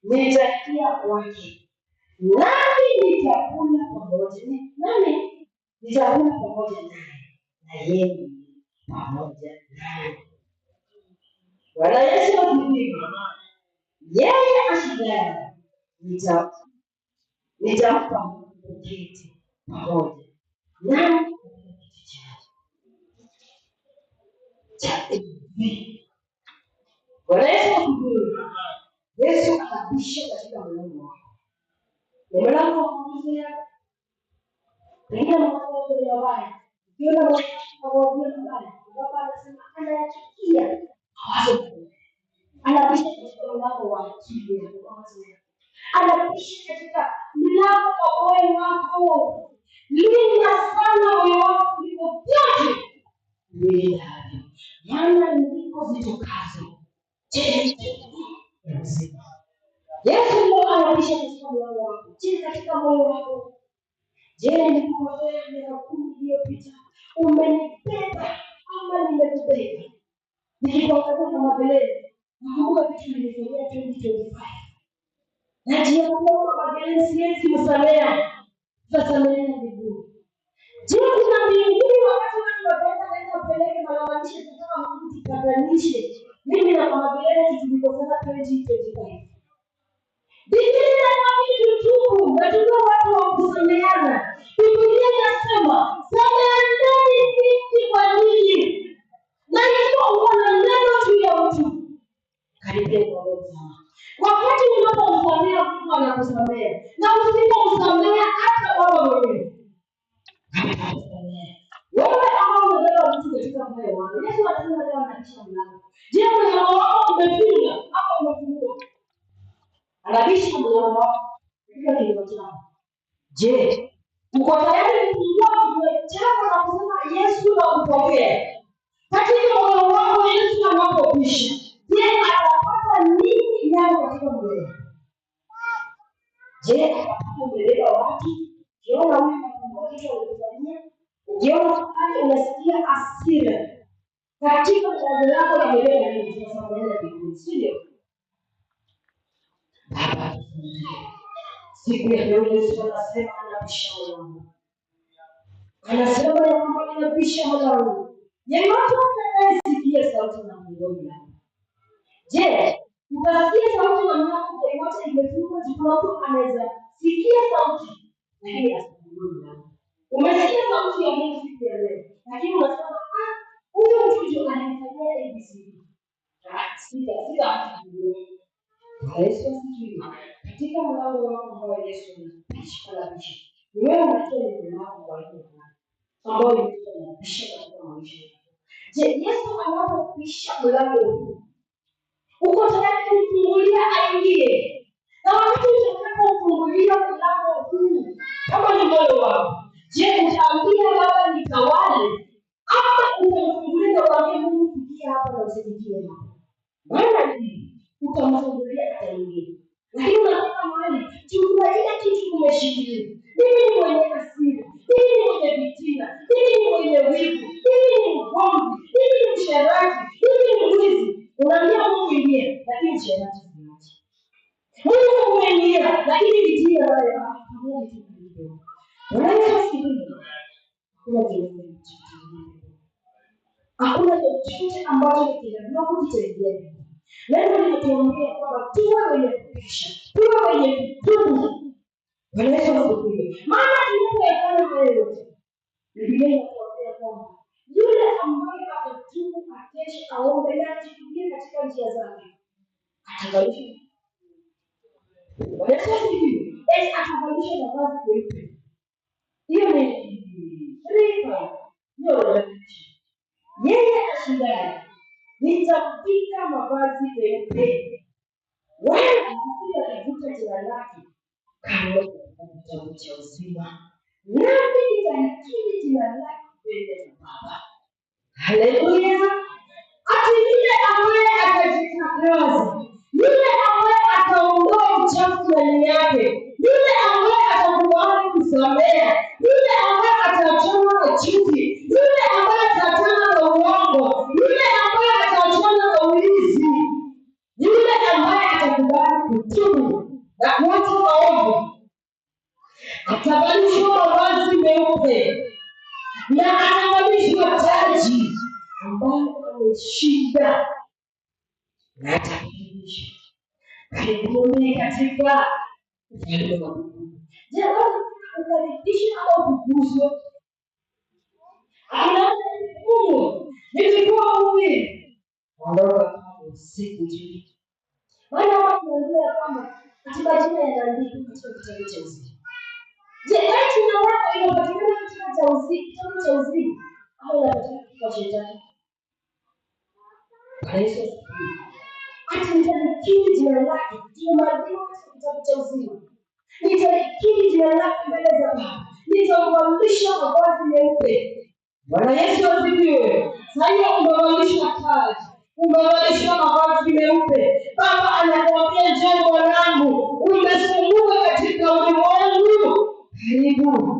nitaingia kwake nami nitakula pamoja naye na yeye pamoja naye Bwana Yesu asifiwe yeye ashidaye nitampa kuketi pamoja naye Bwana Yesu asifiwe Yesu akabisha katika mlango wako mlango wa kuingia pengine mlango wa kuingia yule mwanamke baba anasema anayachukia hawazo anapisha katika mlango wa akili anapisha katika mlango wa moyo wako linda sana moyo wako kuliko vyote vinavyo maana ndiko zitokazo Yesu ndio anapisha katika mlango wako katika moyo wako je nikuombea miaka 10 iliyopita umenibeba ama nimekubeba nikikuangalia kama vile nakumbuka vitu nilifanyia 2025 najiambia kama vile siwezi kusamea tutasameana vizuri je kuna mbinguni wakati watu wataenda kupeleka malalamisho kutoka Mungu tupatanishe mimi na kama vile tulikosana 2025 Biblia inatubu na tuko watu wa kusameana. Biblia inasema sameaneni ninyi kwa ninyi. Na hiyo uona neno juu ya mtu. Karibia kwa Mungu. Wakati unapomsamea Mungu anakusamea. Na usipomsamea hata wewe mwenyewe. Wewe ambao unabeba mtu katika moyo wako. Yesu anasema leo anakisha mlango. Je, moyo wako umefunga au umefungua? Anabisha moyo wako katika kilimo chako. Je, uko tayari kufungua kinywa chako na kusema Yesu nakupokea? Katika moyo wako Yesu anapobisha. Je, atapata nini ndani katika moyo wako? Je, umeleta watu? Ukiona huyu mtu alifanyia, ukiona pale unasikia hasira katika mawazo yako yamebeba nini? Sasa unaenda mbinguni, sio? Baba, siku ya leo Yesu anasema anapisha mlango. Anasema ya kwamba anapisha mlango. Yeyote atakayesikia sauti na kugonga. Je, utasikia sauti na mlango yote imefungwa? Kuna mtu anaweza sikia sauti lakini asifungue. Umesikia sauti ya Mungu siku ya leo, lakini unasema huyu mtu ndio ananifanyia ABC. Sita Yesu asifiwe. Katika mlango wako ambao Yesu anapisha, wewe unatoa ni mlango wa hiyo ambao Yesu anapisha katika maisha yako. Je, Yesu anapopisha mlango huu, uko tayari kumfungulia aingie? Na wakati utakapofungulia mlango huu, kama ni moyo wako, je, utaambia Baba nitawale, ama utamfungulia kwa Mungu kufikia hapa na usifikie hapa? Maana hivi utamfungulia ataingia. Lakini unataka mahali chukua ile kitu umeshikilia. Mimi ni mwenye hasira, mimi ni mwenye vitina, mimi ni mwenye wivu, mimi ni mgomvi, mimi ni msherati, mimi ni mwizi. Unaambia Mungu ingie, lakini msherati unaacha. Mungu umeingia, lakini vitina nayo Mungu tunaingia. Unaweza kusikiliza. Hakuna chochote ambacho kinaweza kujitendea. Leo nimetuambia kwamba tuwe wenye kupisha, tuwe wenye kutubu. Wanaweza kutubu. Maana tunapofanya hayo yote, Biblia inatuambia kwamba yule ambaye atatubu, akeshe, aombe na ajifungie katika njia zake, atavalishwa. Wanaweza kutubu. Atavalishwa mavazi meupe. Hiyo ni rifa. Hiyo ni yeye ashindaye. Nitampika mavazi meupe. Wewe ukipita katika jina lake, kama kitabu cha uzima. Nami nitakiri jina lake mbele za Baba. Haleluya. Ati yule ambaye atajitakasa, yule ambaye ataondoa uchafu ndani yake, yule ambaye atakubali kusamehe, yule ambaye ataachana na chuki, yule ambaye ataachana na uongo, yule ambaye ataachana na uizi, yule ambaye atakubali kutubu na kuacha maovu, atavalishwa mavazi meupe na atavalishwa taji ambayo ameshinda na atakilisha. Karibuni katika ufalme wa Mungu. Je, wewe ukaribisha au kuguswa? Anaanza Mungu. Nilikuwa mwili. Ondoka hapo siku juu. Maana watu wanaelewa kwamba katika jina ya nabii katika kitabu cha uzima. Je, eti unaweza inapatikana katika kitabu cha uzima au inapatikana kwa shetani? Yesu asifiwe. Ati nitakiri jina lake, tumeandikwa katika kitabu cha uzima. Nitakiri jina lake mbele za Baba. Nitamvalisha mavazi meupe. Bwana Yesu asifiwe. Sasa umevalishwa taji, umevalishwa mavazi meupe. Baba anakuambia njoo mwanangu, umesumbuka katika ulimwengu. Karibu.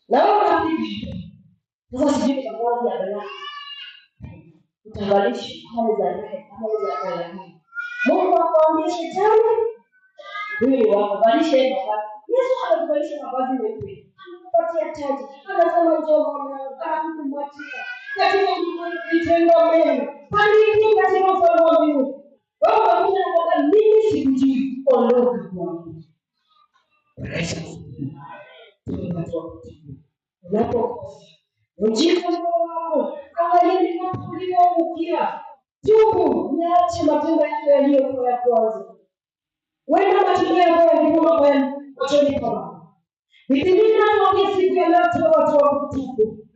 Na wewe unafikiri sasa sijui mavazi ya Bwana. Utavalisha hali za roho. Mungu akwambia shetani, huyu wakavalisha mavazi. Yesu anakuvalisha mavazi meupe. Anakupatia taji. Anasema njoo mwanangu, anakukumbatia. Katika vitendo mema. Palipo katika ufalme wa Mungu. Wewe unakuja na kwamba mimi sikujui, ondoka kwangu. Unapokosa ujiko wako, angalia ninapokulia. Tubu, niache matendo yako yaliyokuwa ya kwanza. Wenda matendo yako yalikuwa mabaya machoni pako. Biblia inatuambia siku ya leo watu wa kutubu.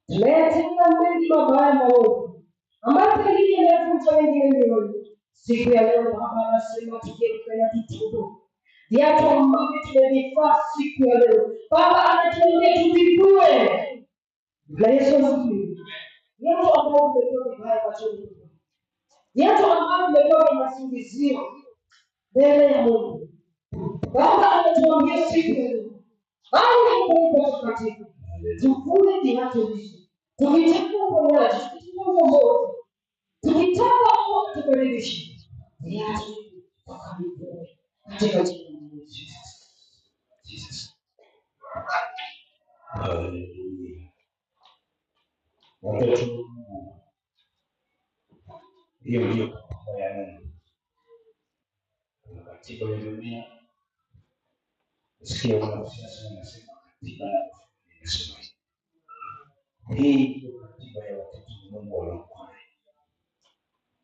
Tumetenda mengi mabaya maovu, ambayo pengine yamefunza wengine leo. Siku ya leo Baba anasema tugeuke na tutubu. Viatu ambavyo tumevifaa siku ya leo, Baba anatuambia tuvivue. Na Yesu asifiwe. Viatu ambavyo vimekuwa vibaya machoni pako, viatu ambavyo vimekuwa vinasingizio mbele ya Mungu, nakwambia siku ya leo, bali hapo katika tukule kinachoishi, tukitaka pamoja, tukitaka pamoja, tukitaka kwa tukaribishi viatu wakaribu katika jina la Jesus. Haleluya. Watoto Mungu, hiyo ndio katiba ya Mungu. Kuna katiba ya dunia. Sikia wanasiasa wanasema katiba ya inasema hii ndio katiba ya watoto wa Mungu waliokuwa.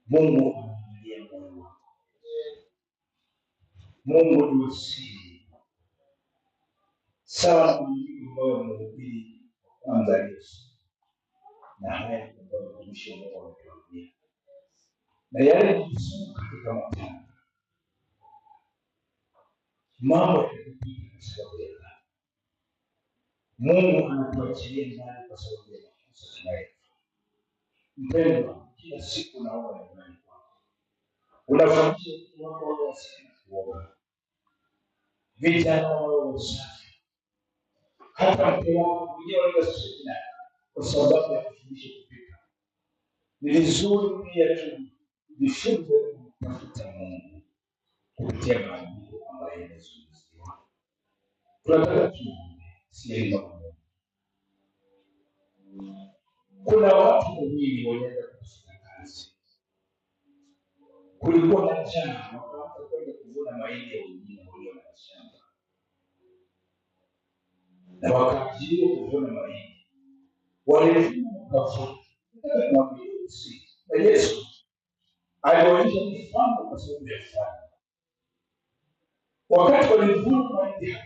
Mungu anaangalia moyo wako. Mungu ndio siri. Sawa na Mungu ambaye mhubiri kwanza Yesu. Na haya ndio mtumishi wa Mungu anatuambia. Na yale kusoma katika Mathayo. Mambo yakipita kwa sababu ya dhambi. Mungu anatuachilia ndani kwa sababu ya makosa tunayofanya. Mpendwa, kila siku naomba ndani kwako. Unafundisha watu wao wasije kuomba. Vijana wao usafi. Hata mke wako mwenyewe anasema kwa sababu ya kufundisha kupika. Ni vizuri pia tu vifunze kumtafuta Mungu kupitia maandiko ambayo yanazungumziwa. Tunataka tusiende Mungu. Kuna watu wengine wanaenda kufanya kazi. Kulikuwa na njaa, wakaanza kwenda kuvuna mahindi ya wengine walio na shamba. Na wakaajiriwa kuvuna mahindi. Walivuna wakavuna. Na Yesu alionyesha mfano kwa sababu ya mfano. Wakati walivuna mahindi,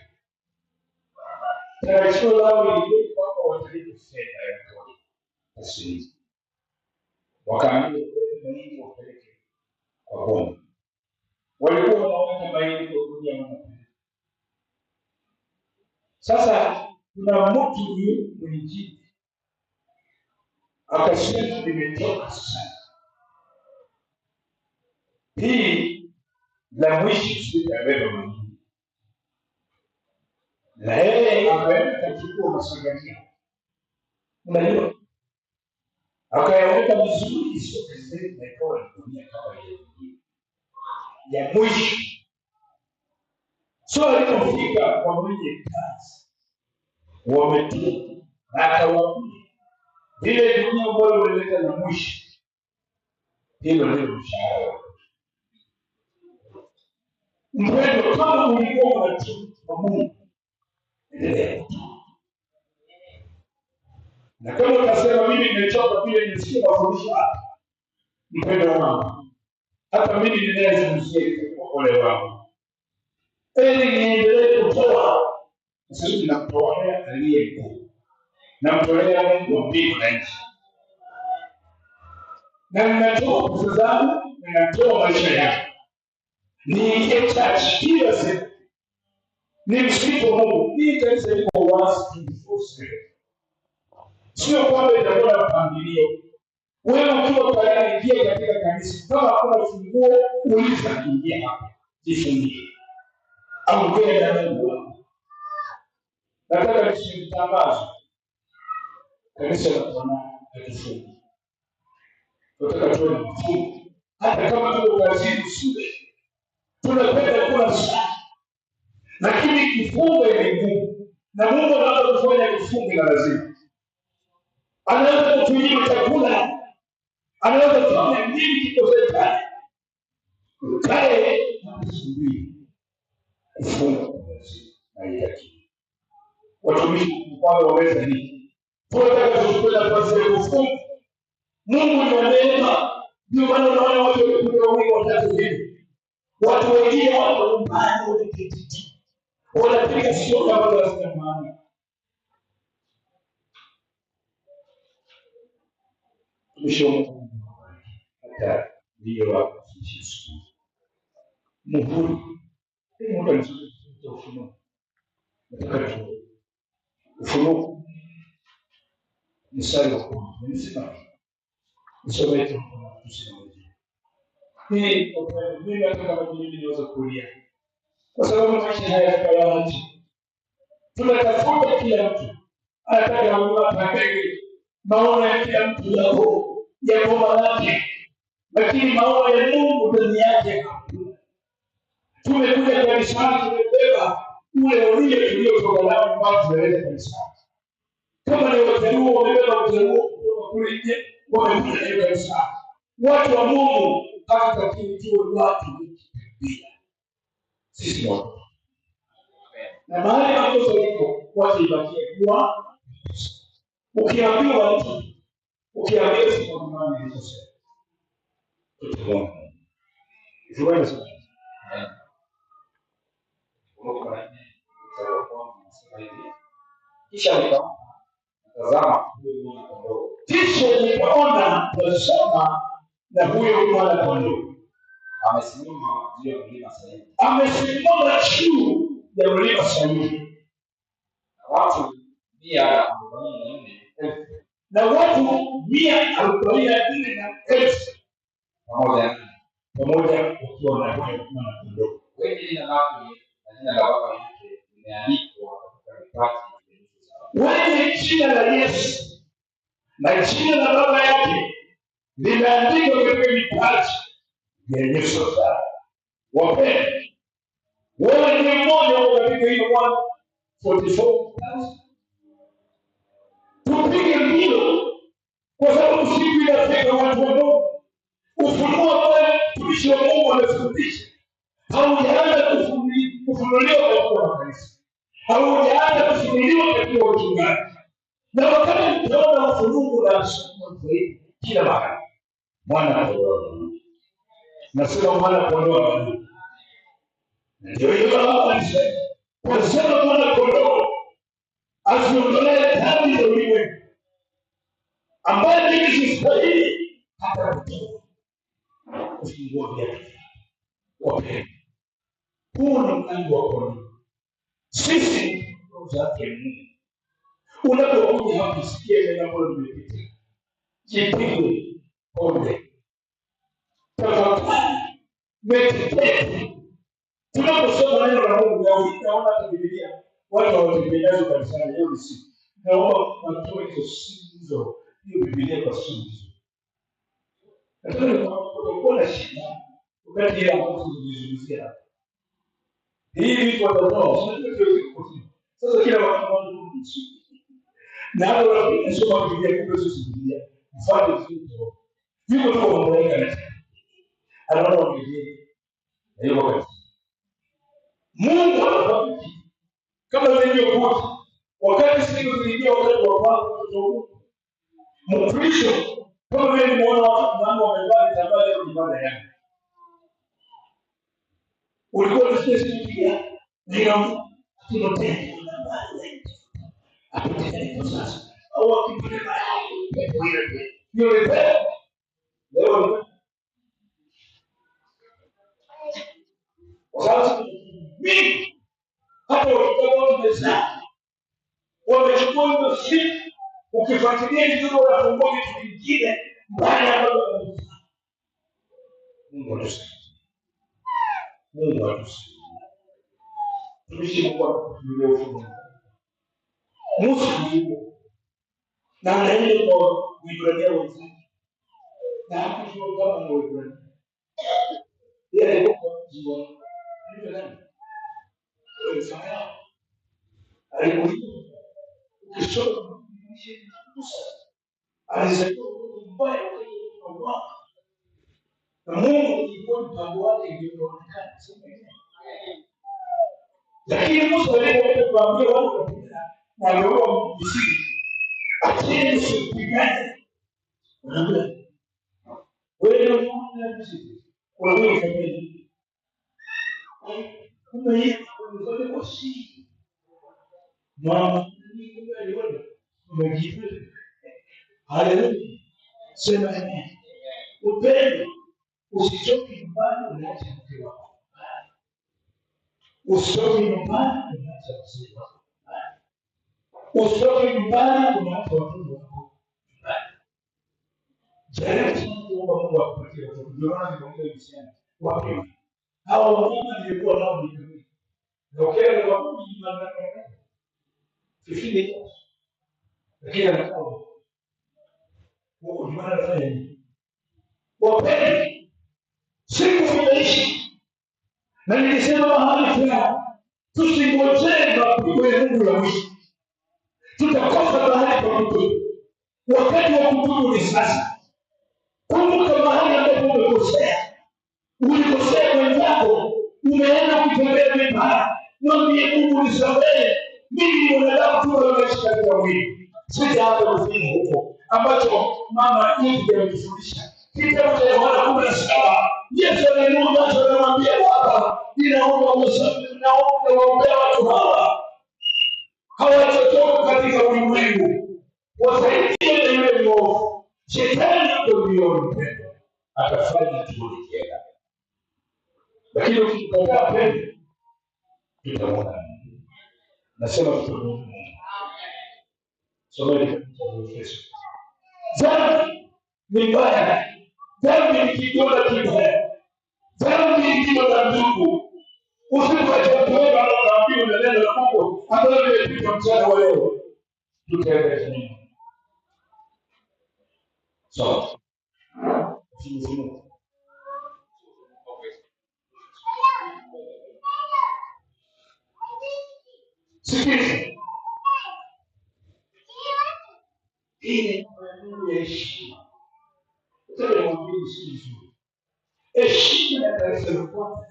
tarajio lao lilikuwa kwamba watalipa fedha ya kodi taslimu. Wakaambiwa mahindi wapeleke kwa Bwana. Walikuwa wanaona mahindi kwa dunia wanapeleka. Sasa kuna mtu mwingine akasema nimetoka sana. Hii la mwisho sitabeba mwingine. Na yeye akaenda kuchukua masagania. Unajua? Akayaweka vizuri sio kizuri na ikawa dunia kama ile nyingine. Ya mwisho. So alipofika kwa mwenye kazi wametoka na akawaambia vile dunia ambayo walileta na mwisho. Hilo ndio mshahara. Mpendo, kama ulikuwa unatoka kwa Mungu, endelea. Na kama utasema mimi nimechoka vile nimesikia mafundisho hapa, mpendo wangu, hata mimi ninayezungumzia kwa ole wangu, ili niendelee kutoa, sasa ninamtolea aliye mkuu, namtolea Mungu wa mbingu na nchi, na ninatoa pesa zangu, ninatoa maisha yangu. Niingie church kila siku. Ni msifu Mungu. Hii kanisa liko wazi 24/7. Sio kwamba itakuwa na mpangilio. Wewe ukiwa tayari ingia katika kanisa, kama hakuna funguo uliza kuingia hapa. Jifungie. Au ngine na Mungu wako. Nataka nisitangaze. Kanisa la Bwana hatufungi. Tunataka tuwe na mfungo. Hata kama tuko kazini shule. Tunapenda kula sana. Lakini kifungo ni ngumu. Na Mungu anataka kufanya kifungo na lazima. Anaweza kutunyima chakula. Anaweza kufanya nini kikosekane. Ukae na kusubiri. Kifungo na yaki. Watumishi wao waweza nini? Tunataka tuchukue nafasi ya kufunga. Mungu ni wa neema. Ndio maana unaona watu wamekuja wawili watatu hivi. Watu wengine wako nyumbani wanaketi. Wanapiga sio kama lazima maana. Tumeshomo hata ndio wako Yesu. Mungu ni mtu anayetoa ufunuo. Nataka tu ufunuo mstari wa 10. Nisema nisome tu tuseme. Hii kwa mimi nataka mimi niweze kulia. Kwa sababu maisha haya hayaachi. tunatafuta kila mtu anataka apate maono ya kila mtu ya boma lake, lakini maono ya Mungu ndani yake hakuna. Tumekuja kanisani, tumebeba ule ulio tuliotoka nao nyumbani, tumeleta kanisani. Kama ni wajaluo, wamebeba ujaluo kutoka kule nje, wamekuja nayo kanisani. Watu wa Mungu hatutakiwi tuwe watu bila sisi wote, na mahali ambapo tuliko watu ibakie kuwa. Ukiambiwa mtu, ukiambiwa siku mama nilikosea, tutaona ikiwa sasa kisha nikaona tazama na huyo mwana kondoo amesimama juu ya mlima Sayuni, amesimama juu ya mlima Sayuni, na watu 144,000 na watu 144,000 pamoja wakiwa na huyo mwana kondoo. Wengi jina lake na jina la baba yake limeandikwa katika vitabu vya nyuso zao. Wengi jina la Yesu na jina la baba yake limeandikwa katika vitabu vya nyuso zao. Wapendwa, wewe ni mmoja wa katika hiyo 144,000. Tupige mbio, kwa sababu siku inafika watu wa Mungu. Ufunuo pale mtumishi wa Mungu amefundisha, haujaanza kufunuliwa katika kanisa, haujaanza kufunuliwa katika uchungaji. Na wakati mtaona ufunuo na usomo zaidi kila mahali, mwana kondoo, nasema mwana kondoo, ndio hiyo habari. Kwa sababu mwana kondoo asiondolee dhambi za ulimwengu, ambaye mimi sistahili hata kutoa kufungua viatu. Wapendwa, huu ni mlango wa kondoo. Sisi ndio zake Mungu. Unapokuja hapa kusikia neno ambalo limepita, jipige konde, tafakari, meditate. Tunaposoma neno la Mungu naona hata Biblia watu hawatengenezo kanisani leo ni siku. Naomba watoe hizo sizo, hiyo Biblia kwa siku. Nataka kuona shida wakati ya Mungu kuzungumzia. Hii vitu watoto sasa kila wakati na hapo wanasoma Biblia kwa sisi Biblia. Mfano hizo. Yuko tu wanaongea na anaona Biblia. Hiyo wakati Mungu anafahamu kama ilivyokuwa wakati siku ziliingia wakati wa kwanza Mkristo kama vile muone watu ambao wamevaa vitambaa vya ibada yake. Ulikuwa unasikia ndio tunatenda na baadhi. Atutendea sasa. Au akipeleka pepo ile. Ndio pepo. Leo sasa mimi hata wakitoa pesa wamechukua hiyo siku. Ukifuatilia hizo wanafungua vitu vingine mbaya ambayo Mungu atusaidie. Mungu atusaidie. Tuishi kwa ufunuo. Musa ndiye na anaenda kwa Ibrania wenzake. Na hapo kama ni Ibrania. Yeye alikuwa jiwa. Ndio nani? Wewe sasa. Alikuwa ukisoma Musa alisema mbaya kwa Mungu. Na Mungu alikuwa mpango wake ndio unaonekana sasa. Lakini Musa alipokuambia watu na roho msiki acheni kupigana. Unaona? Wewe unaona msiki. Wewe kamili. Kama hiyo unafanya kwa siri. Mama ni kumbe aliona. Umejifunza. Haleluya. Sema amen. Upendo usichoke nyumbani unaacha mke wako. Usitoke nyumbani unaacha mzee wako. Usitoke nyumbani unaacha watoto wako. Jaribu kuomba Mungu akupatie watoto. Ndio maana nimeongea msichana. Wapi? Hao wamama nilikuwa nao ni. Na ukienda kwa Mungu kifili, lakini anatoa Mungu ndiye anafanya nini? Wapeni siku zinaishi, na nilisema mahali fulani, tusingojee mapigo ya Mungu ya mwisho, tutakosa mahali pa kutubu. Wakati wa kutubu ni sasa. Kumbuka mahali ambapo umekosea, ulikosea mwenzako, umeenda kutembea vibaya, mwambie Mungu nisamehe, mimi ni mwanadamu tu anaishi katika mwili, sitaanza kufanya huko ambacho mama yetu alitufundisha. Kitabu cha Yohana 17, Yesu anainua macho anamwambia Baba, ninaomba usamehe, naomba waombea watu hawa hawatotoka katika ulimwengu, wasaidie na yule mwovu. Shetani ndio mpendo, atafanya tulikienda, lakini ukikataa pendo tutamwona. Nasema tutamwona. Someni kitabu cha Efeso. Dhambi ni mbaya, dhambi ni kidonda kibaya, dhambi ni kidonda ndugu. Usipoacha kuomba na kuambiwa na neno la Mungu ambalo limepita mchana wa leo, tutaenda chini. So, sikiliza. Hii ni heshima. Tena mwambie sikiliza. Heshima ya kanisa la kwanza.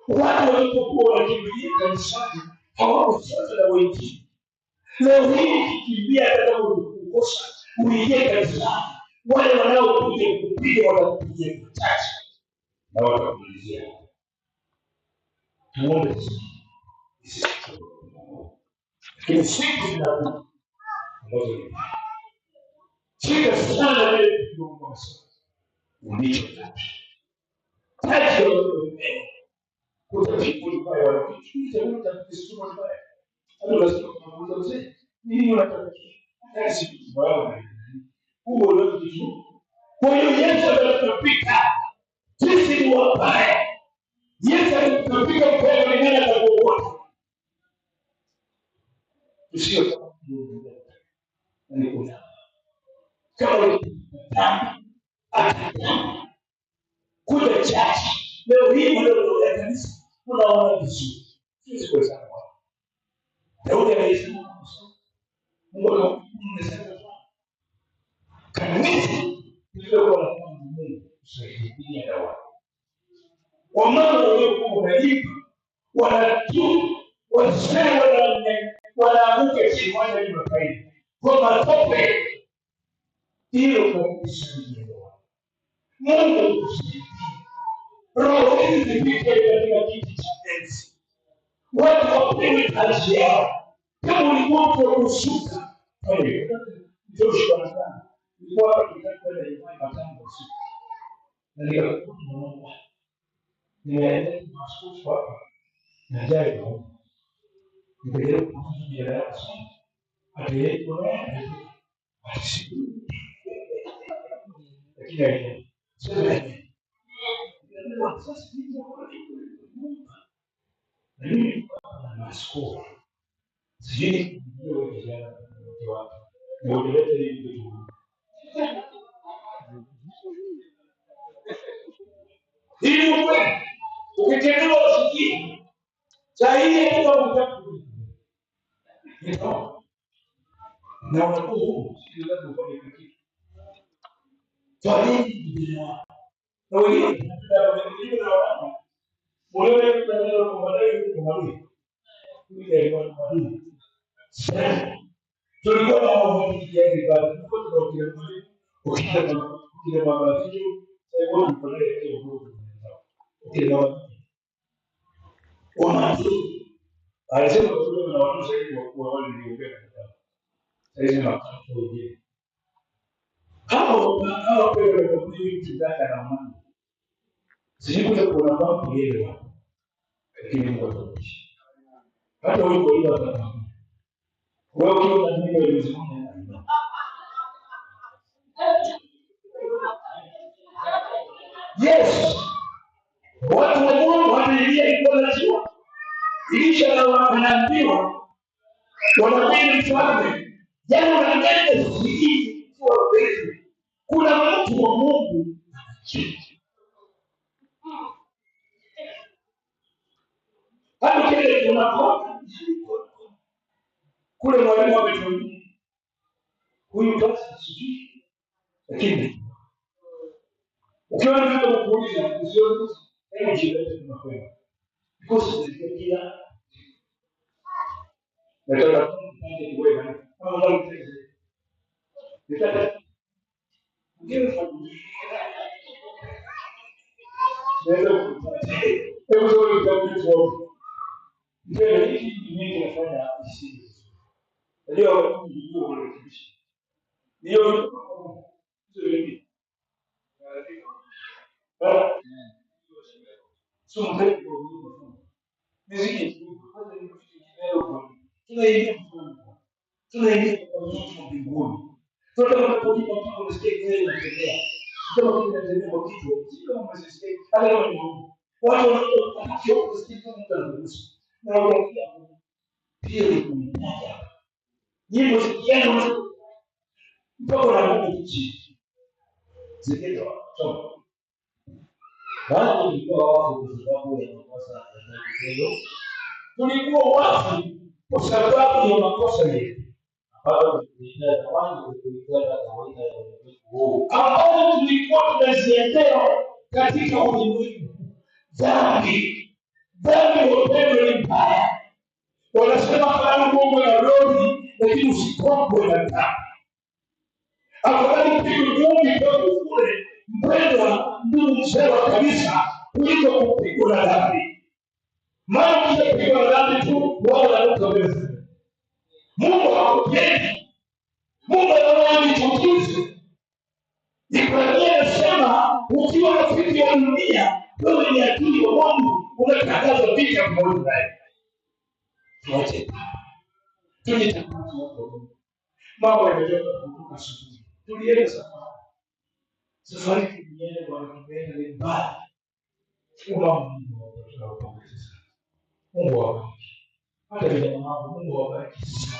Watu walipokuwa wakimbilia kanisani hawakufuata na wengine. Leo hii kikimbia hata kukosa uingie kanisani, wale wanaokuja kupiga watakupigia kichache na watakuulizia. Tuombe sisi. Lakini siku zinakuja ambazo ni shida sana mbele kidogo sana. Ulicho tatu ya wewe kutafikia kwa wale kitu cha kusoma mbaya. Hapo lazima tunamuuliza mzee, nini unataka? Kazi kubwa huo ndio kitu. Kwa hiyo Yesu anatupika sisi ni wabaya. Yesu anatupika kwa nini atakuokoa? Sio ni kuna kama kuja chache leo hii ndio ya kanisa unaona vizuri. Sisi kwa sana Daudi alisema Mungu anasema kanisa ndio kwa Mungu kusaidia na watu wamama waliokuwa wanaiba wanatu wasema wanaanguka chini wale ni mafaidi kwa matope hilo kwa kusaidia Mungu kusaidia roho hizi zipite katika kiti cha enzi, watu wapewe kazi yao. Kama ulikuwa kwa kusuka pale ndio shida sana, ilikuwa kitaka na imani matano usiku na ndio tunaomba nimeenda masufu hapa na jana ndio kuja ya sana ati lakini sasa Masko. Sijui ndio kijana watu. Ndio hivi. Hili wewe ukitendea usikie. Sahihi kwa mtatu. Ndio. Na unakuwa sikiliza kufanya kitu. Sahihi na wengine wengine na watu wewe unataka kumdai kumwambia ile ni mwalimu sana tulikuwa na mambo kiasi bado tulikuwa tunaongea ukisema kile mama sio sasa mpeleke hiyo nguvu ile watu alisema tu na watu zaidi wa wale niliongea sasa na watu wengine hao pewe kwa kutaka na Mungu sikuja kuona mambo yale lakini Mungu atatushi hata wewe kwa hiyo atakupa wewe ukiona nini wewe usimame yes watu wa Mungu wanaingia iko lazima Elisha anaambiwa wanamwambia mfalme, jana unanenda usikizi kwa kweli. Kuna mtu wa Mungu hadi kile tunapoona kule mwalimu ametuambia huyu basi sijui, lakini ukiwa unataka kuuliza usione hebu jieleze tunakwenda because kila nataka kupande kuweka kama ndio mtende nataka ngine familia ndio hebu sio utakuwa ndio hiki ni kinafanya isii ndio ndio unarekebisha ndio ndio sono tre miziki tunaingia mbinguni tunataka kujipa kwa mistake zile zinatokea kama tunatembea kwa kitu sio kama mistake hata kama ni watu wanaokuwa mistake kama mtu na wanaongea pia ni kumtaja nyimbo zikienda mpaka na Mungu nchi zikitoa so bado tulikuwa wafu kwa sababu ya makosa ya kitendo. Tulikuwa wafu kwa sababu ya makosa yetu. Bado tulikuwa kwanza tulikuwa na kawaida ya ulimwengu. Ambao tulikuwa tunaziendea katika ulimwengu. Dhambi wapendwa ni mbaya. Wanasema kama Mungu ya roho lakini usikongwe na dhambi. Afadhali pigwe ngumi kwa kule mpendwa ndugu mzee wa kanisa kuliko kupigwa na dhambi. Maana ukipigwa na dhambi tu wala hutaweza. Mungu hakupendi. Mungu ananichukiza. Ibrahim anasema ukiwa rafiki wa dunia wewe ni adui wa Mungu, unatangaza vita pamoja naye. Tuache. Tujitambue. Mambo yametoka kutoka asubuhi. Tulienda safari tulienda wanatupenda ni mbali. Mungu tunapongeza sana. Mungu awabariki. Hata vile Mungu awabariki sana.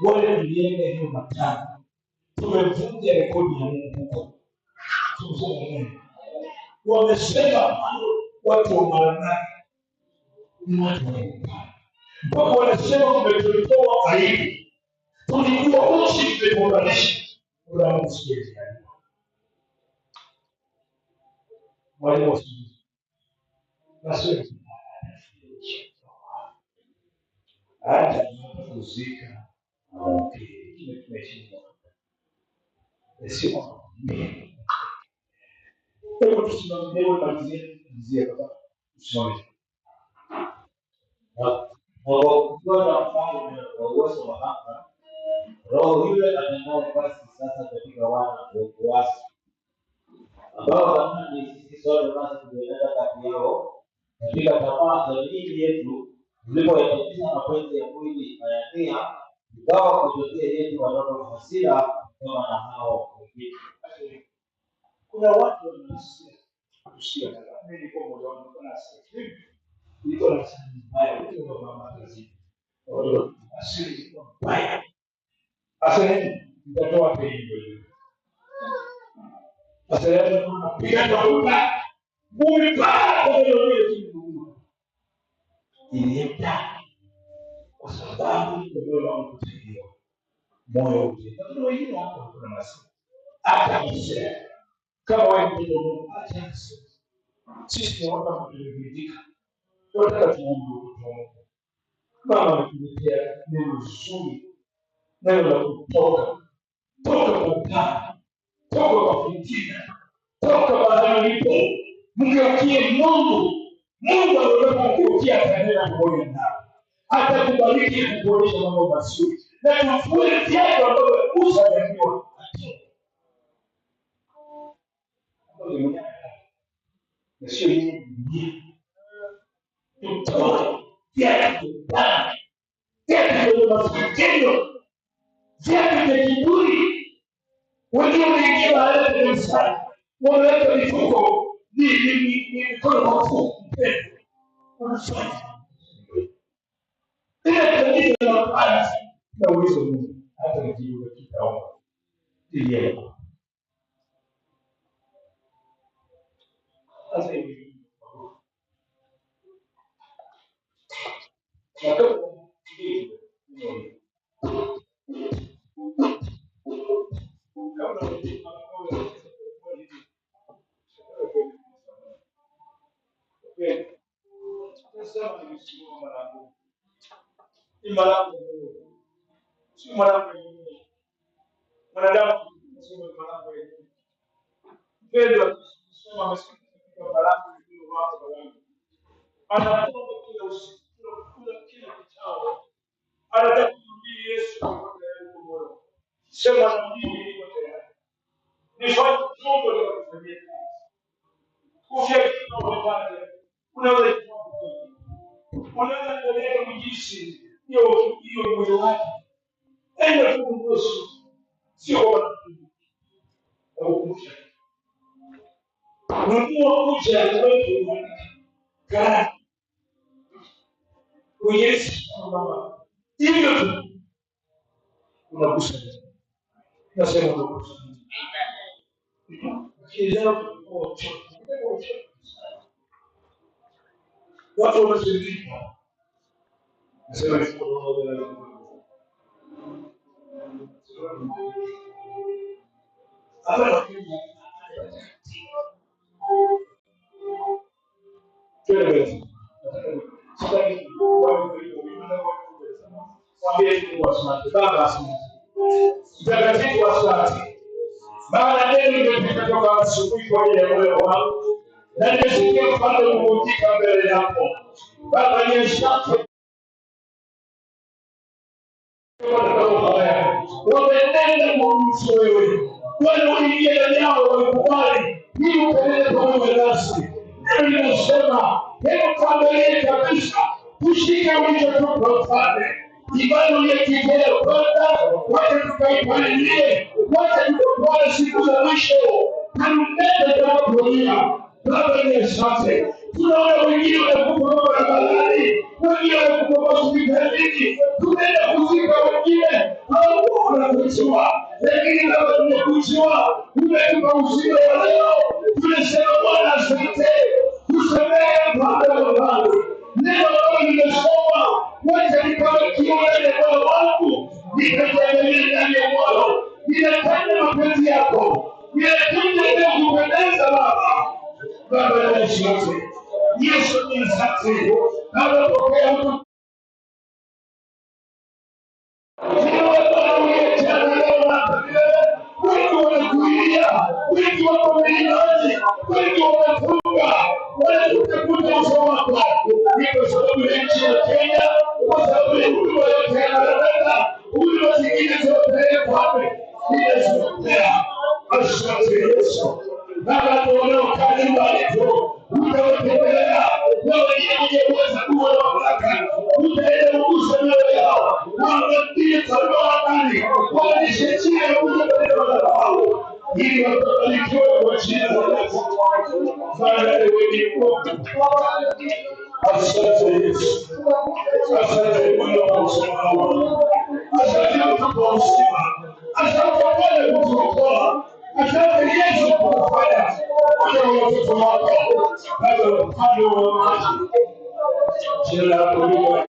Wale tulienda hiyo matano. Tumevunja rekodi ya Mungu. Tumzungumze. Wamesema watu wa Maranatha ni watu wa Mungu. Mpaka wanasema tumetoa aibu. Tulikuwa uchi tumeunganisha. Kuna Mungu siwezi. Mwalimu wa sisi. Basi hata kuzika kile tumeshinda. Sio mimi. Hebu tusimamie malizie baba. Tusimamie. Kwa mfano wa uwezo wa hapa roho yule anaenda basi sasa katika wana wa kuasi ambao zamani sisi sote basi tulienda kati yao katika tamaa za miili yetu tulipoyatimiza mapenzi ya mwili na ya nia ingawa kujotea yetu watoto wa hasira kama na hao wengine. Kuna watu wanasikia na mimi kwa moyo wangu na sisi niko na sana mbaya ndio mama kazi wao asili kwa mbaya asili nitatoa pendo asili tunapiga kwa bumi kwa ndio ilienda kwa sababu ndio wangu kusaidia moyo uje ndio wengine hapo kuna maswali hata kisha kama wewe ndio Mungu acha sisi ni watu ambao tumeridhika tunataka tuombe kama tumetia neno zuri neno la kutoka kwa fitina toka mahali ulipo mgeukie Mungu anataka kugeukia kanisa pamoja nao atakubariki na kukuonyesha mambo mazuri na tufuate jambo ambalo Musa aliambiwa na sio yeye tutoke vya masikitino vya kiburi wengine wameingia mahali pa kanisani wameweka mifuko ni mikono mafuku mpendo unafanya Ile kanisa la kwanza na uwezo Mungu hata nikiwa kitaomba ndiye sasa hivi mwanadamu kusema malango yenyewe mpendwa kusema maskini katika malango yenyewe wako wangu anaomba kila usiku kila kichao anataka kumjia Yesu kwa moyo sema na mimi niko tayari nifanye chombo cha kufanyia kufia kitu upate unaweza kuleta mjisi hiyo moyo wake enda kuongoza sio kwa kukumbusha nunua kuja wetu kana Yesu mama hivyo tu unagusa nasema unagusa kielewa kwa watu wanashirika nasema ni hapa maana neno limetoka toka asubuhi kwa ajili ya moyo wangu na nimesikia mfano umeutika mbele yako Baba ni asante wamenenda mwamuzi wewe wale uingie ndani yao wamekubali hii upelele pamoja nasi neno linasema hebu tuangalie kabisa tushike ulichotupa mfalme imani uliyekipea kwanza wacha tukaipalilie wacha tukapone siku za mwisho tanumete tunapolia Baba ni asante tunaona wengine wanakufa kwa barabarani wengine wanakufa kwa hospitalini tunaenda kuzika wengine hao wanakujua lakini kama tumekujua umetupa uzima wa leo tunasema Bwana asante tusamehe Baba wa Mungu neno ambalo nimesoma wacha nikawe kione moyo wangu nikategemea ndani ya moyo ninatenda mapenzi yako ninatenda kupendeza Baba ni asante Yesu ni asante Baba pokea mtu wengi wanakuilia wengi wako milioni wengi wamefunga wanakutafuta uso wako ni kwa sababu ya nchi ya Kenya kwa sababu ya huduma yote yanaleta huduma zingine zote kwape ninazopea asante Yesu Baba tunaokaa nyumbani tu utawatembelea wenye uweza kuwa na mamlaka utaenda kugusa mioyo yao waangalie tafadhali waonyeshe njia ya kuja katika madhabahu ili wabarikiwe kwa jina la Yesu. Bwana wewe ni Mungu. Asante Yesu. Asante Bwana kwa usalama. Asante kwa uzima. Asante Bwana kwa kuokoa. Asante Yesu kwa kufanya kwa watoto wako. Baba upande wa maji. Jina lako liwe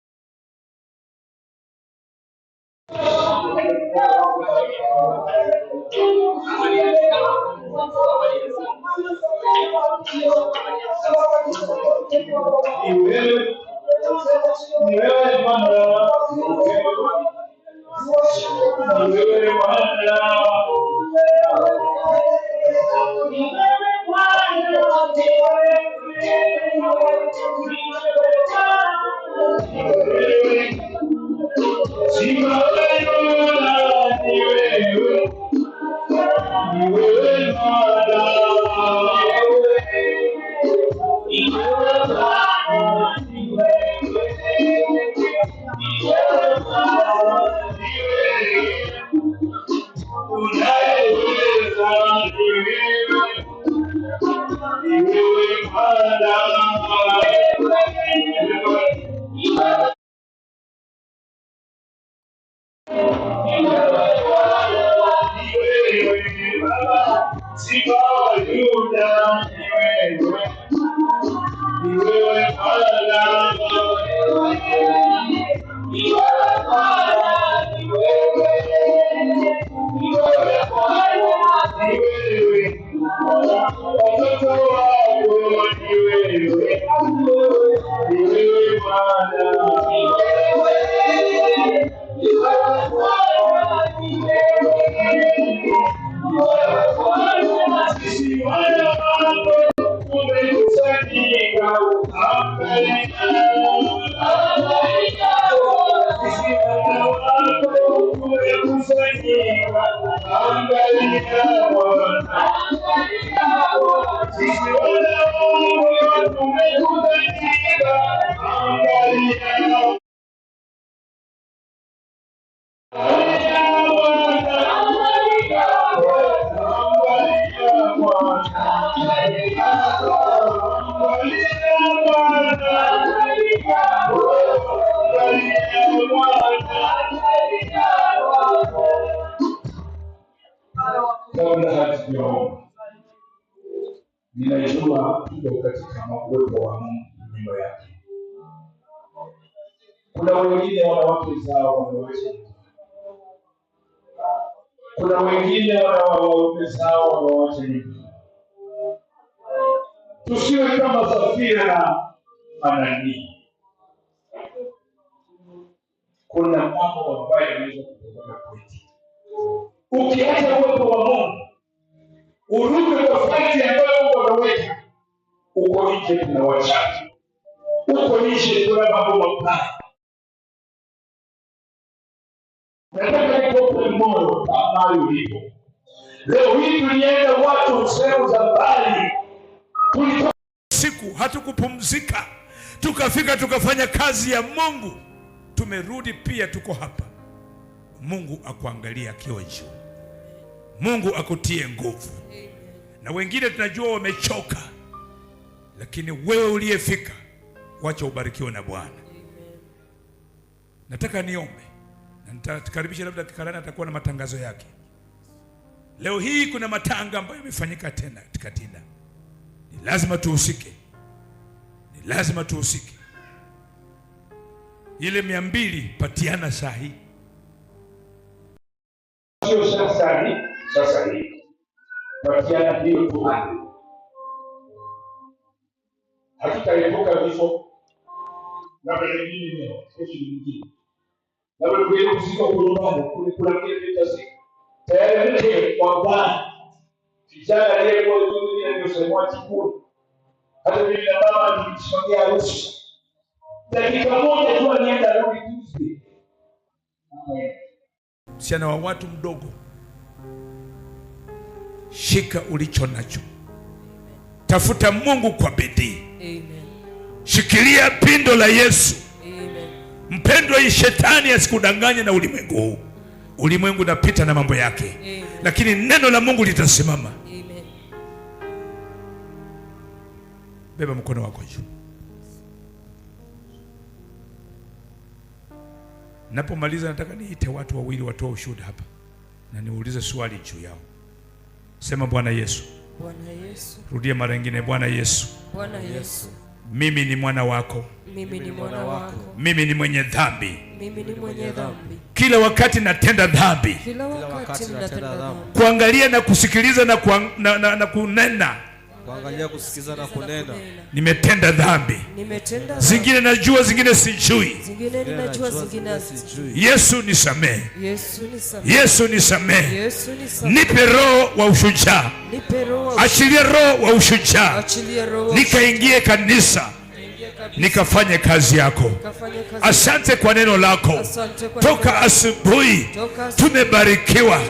Kabla hatujaomba, ninajua tuko katika uwepo wa Mungu nyumba yake. Kuna wengine wanawake zao wameweza, kuna wengine wanawaume zao wamewacha nyumba. Tusiwe kama Safira na Anania. Kuna mambo ambayo yanaweza kutokana kwetu. Ukiacha uwepo wa Mungu, urudi kwa faiti ambayo Mungu ameweka. Uko nje kuna wachache, uko nje kuna mambo mabaya. Nataka nikupe moyo mahali ulipo. Leo hii tulienda watu sehemu za mbali, tulitoka siku hatukupumzika, tukafika tukafanya kazi ya Mungu, tumerudi pia tuko hapa. Mungu akuangalia akiwa juu, Mungu akutie nguvu. Na wengine tunajua wamechoka, lakini wewe uliyefika, wacha ubarikiwe na Bwana. Nataka niombe na nitakaribisha, labda Kikarana atakuwa na matangazo yake. Leo hii kuna matanga ambayo yamefanyika tena Katinda. Ni lazima tuhusike, ni lazima tuhusike. Ile 200 patiana sahi, sio sasa hii patiana hiyo tuhani. Hatutaepuka vifo na wengine leo kesho nyingine, na wewe ndio kusika kunyumbani kuna kile kitasi tayari ndio kwa Bwana. Kijana aliyekuwa yule ndio sema chukua, hata mimi na baba tulisimamia harusi dakika moja tu anienda rudi Tuesday. Msichana wa watu mdogo, shika ulicho nacho, tafuta Mungu kwa bidii. Amen. Shikilia pindo la Yesu. Amen. Mpendwa, hii shetani asikudanganye na ulimwengu huu. Ulimwengu unapita na mambo yake. Amen. Lakini neno la Mungu litasimama. Amen. Beba mkono wako juu. Napomaliza nataka niite watu wawili watoe ushuhuda hapa na niulize swali juu yao. Sema Bwana Yesu. Bwana Yesu. Rudia mara nyingine, Bwana Yesu. Bwana Yesu. Mimi ni mwana wako. Mimi ni mwana wako. Mimi ni mwenye dhambi. Mimi ni mwenye dhambi. Kila wakati natenda dhambi. Kila wakati natenda dhambi. Kuangalia na kusikiliza na kunena. Kuangalia, kusikiza na kunena. Nimetenda dhambi. Nimetenda. Zingine najua, zingine sijui. Zingine ninajua, zingine sijui. Yesu nisamehe. Yesu nisamehe. Yesu nisamehe. Yesu nisamehe. Nipe roho wa ushujaa. Nipe roho. Achilia roho wa ushujaa. Achilia roho. Nikaingie kanisa. Nikafanye kazi yako. Asante kwa neno lako. Toka asubuhi tumebarikiwa,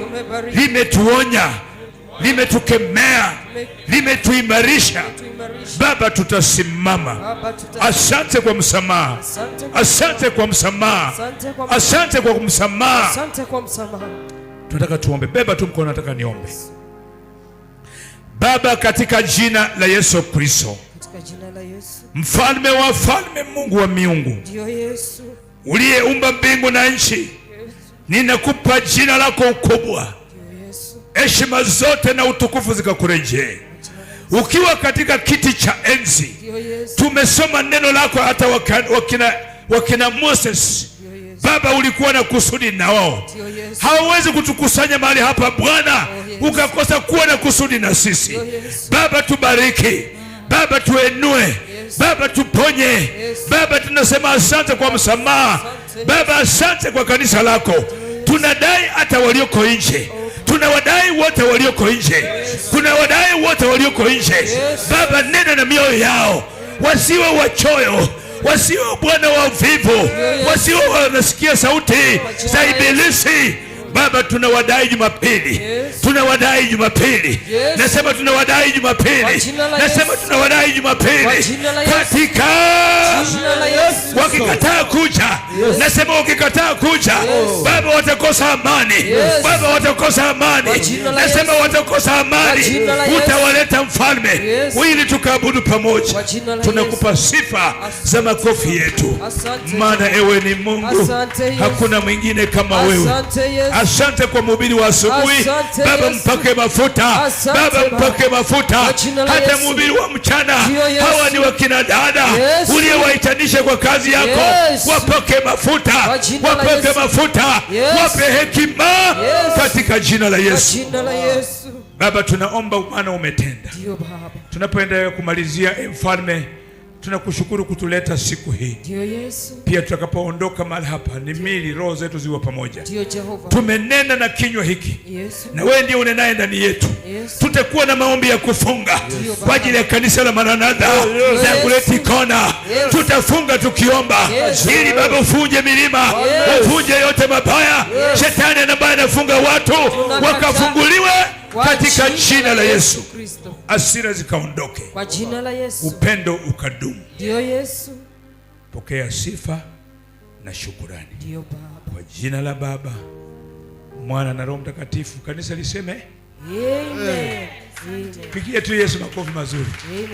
limetuonya, limetukemea, limetuimarisha. Baba, tutasimama. Asante kwa msamaha, asante kwa msamaha, asante kwa msamaha. Tunataka tuombe. Beba tu mkono, nataka niombe. Baba, katika jina la Yesu Kristo, mfalme wa wafalme, Mungu wa miungu, uliyeumba mbingu na nchi, ninakupa jina lako ukubwa, heshima zote na utukufu zikakurejee. Ukiwa katika kiti cha enzi, tumesoma neno lako hata wakina Moses. Baba, ulikuwa na kusudi na wao. Hauwezi kutukusanya mahali hapa Bwana ukakosa kuwa na kusudi na sisi. Baba, tubariki. Baba, tuenue. Baba, tuponye. Baba, tunasema asante kwa msamaha. Baba, asante kwa kanisa lako. Tunadai hata walioko nje, tunawadai wote walioko nje, tunawadai wote walioko nje. Baba, nena na mioyo yao, wasiwe wachoyo, wasio Bwana wavivu, wasio wanasikia sauti za ibilisi. Baba, tunawadai Jumapili, tunawadai Jumapili, nasema tunawadai Jumapili, nasema tunawadai Jumapili katika wakikataa kuja, nasema wakikataa kuja, Baba watakosa amani, Baba watakosa amani, nasema watakosa amani. Utawaleta mfalme ili tukaabudu pamoja. Tunakupa sifa za makofi yetu, maana ewe ni Mungu, hakuna mwingine kama wewe. Asante kwa mhubiri wa asubuhi, Baba mpake mafuta, Baba mpake mafuta. Hata mhubiri wa mchana, hawa ni wakina dada uliowaitanisha kwa kazi yako, wapake mafuta, wapake mafuta, wape hekima katika jina la Yesu. Baba, tunaomba maana umetenda. Tunapoendelea kumalizia, mfalme, tunakushukuru kutuleta siku hii. Pia tutakapoondoka mahali hapa, ni mili roho zetu ziwe pamoja. Tumenena na kinywa hiki, na wewe ndiye unenaye ndani yetu. Tutakuwa na maombi ya kufunga kwa ajili ya kanisa la Maranatha na kuleti kona. Tutafunga tukiomba ili Baba ufunje milima, ufunje yote mabaya. Shetani ambaye anafunga watu wakafunguliwe katika jina la Yesu. Hasira zikaondoke kwa jina la Yesu. Upendo ukadumu. Ndio Yesu. Pokea sifa na shukurani. Ndio Baba. Kwa jina la Baba, Mwana na Roho Mtakatifu. Kanisa liseme Amen. Pigia tu Yesu makofi mazuri. Amen.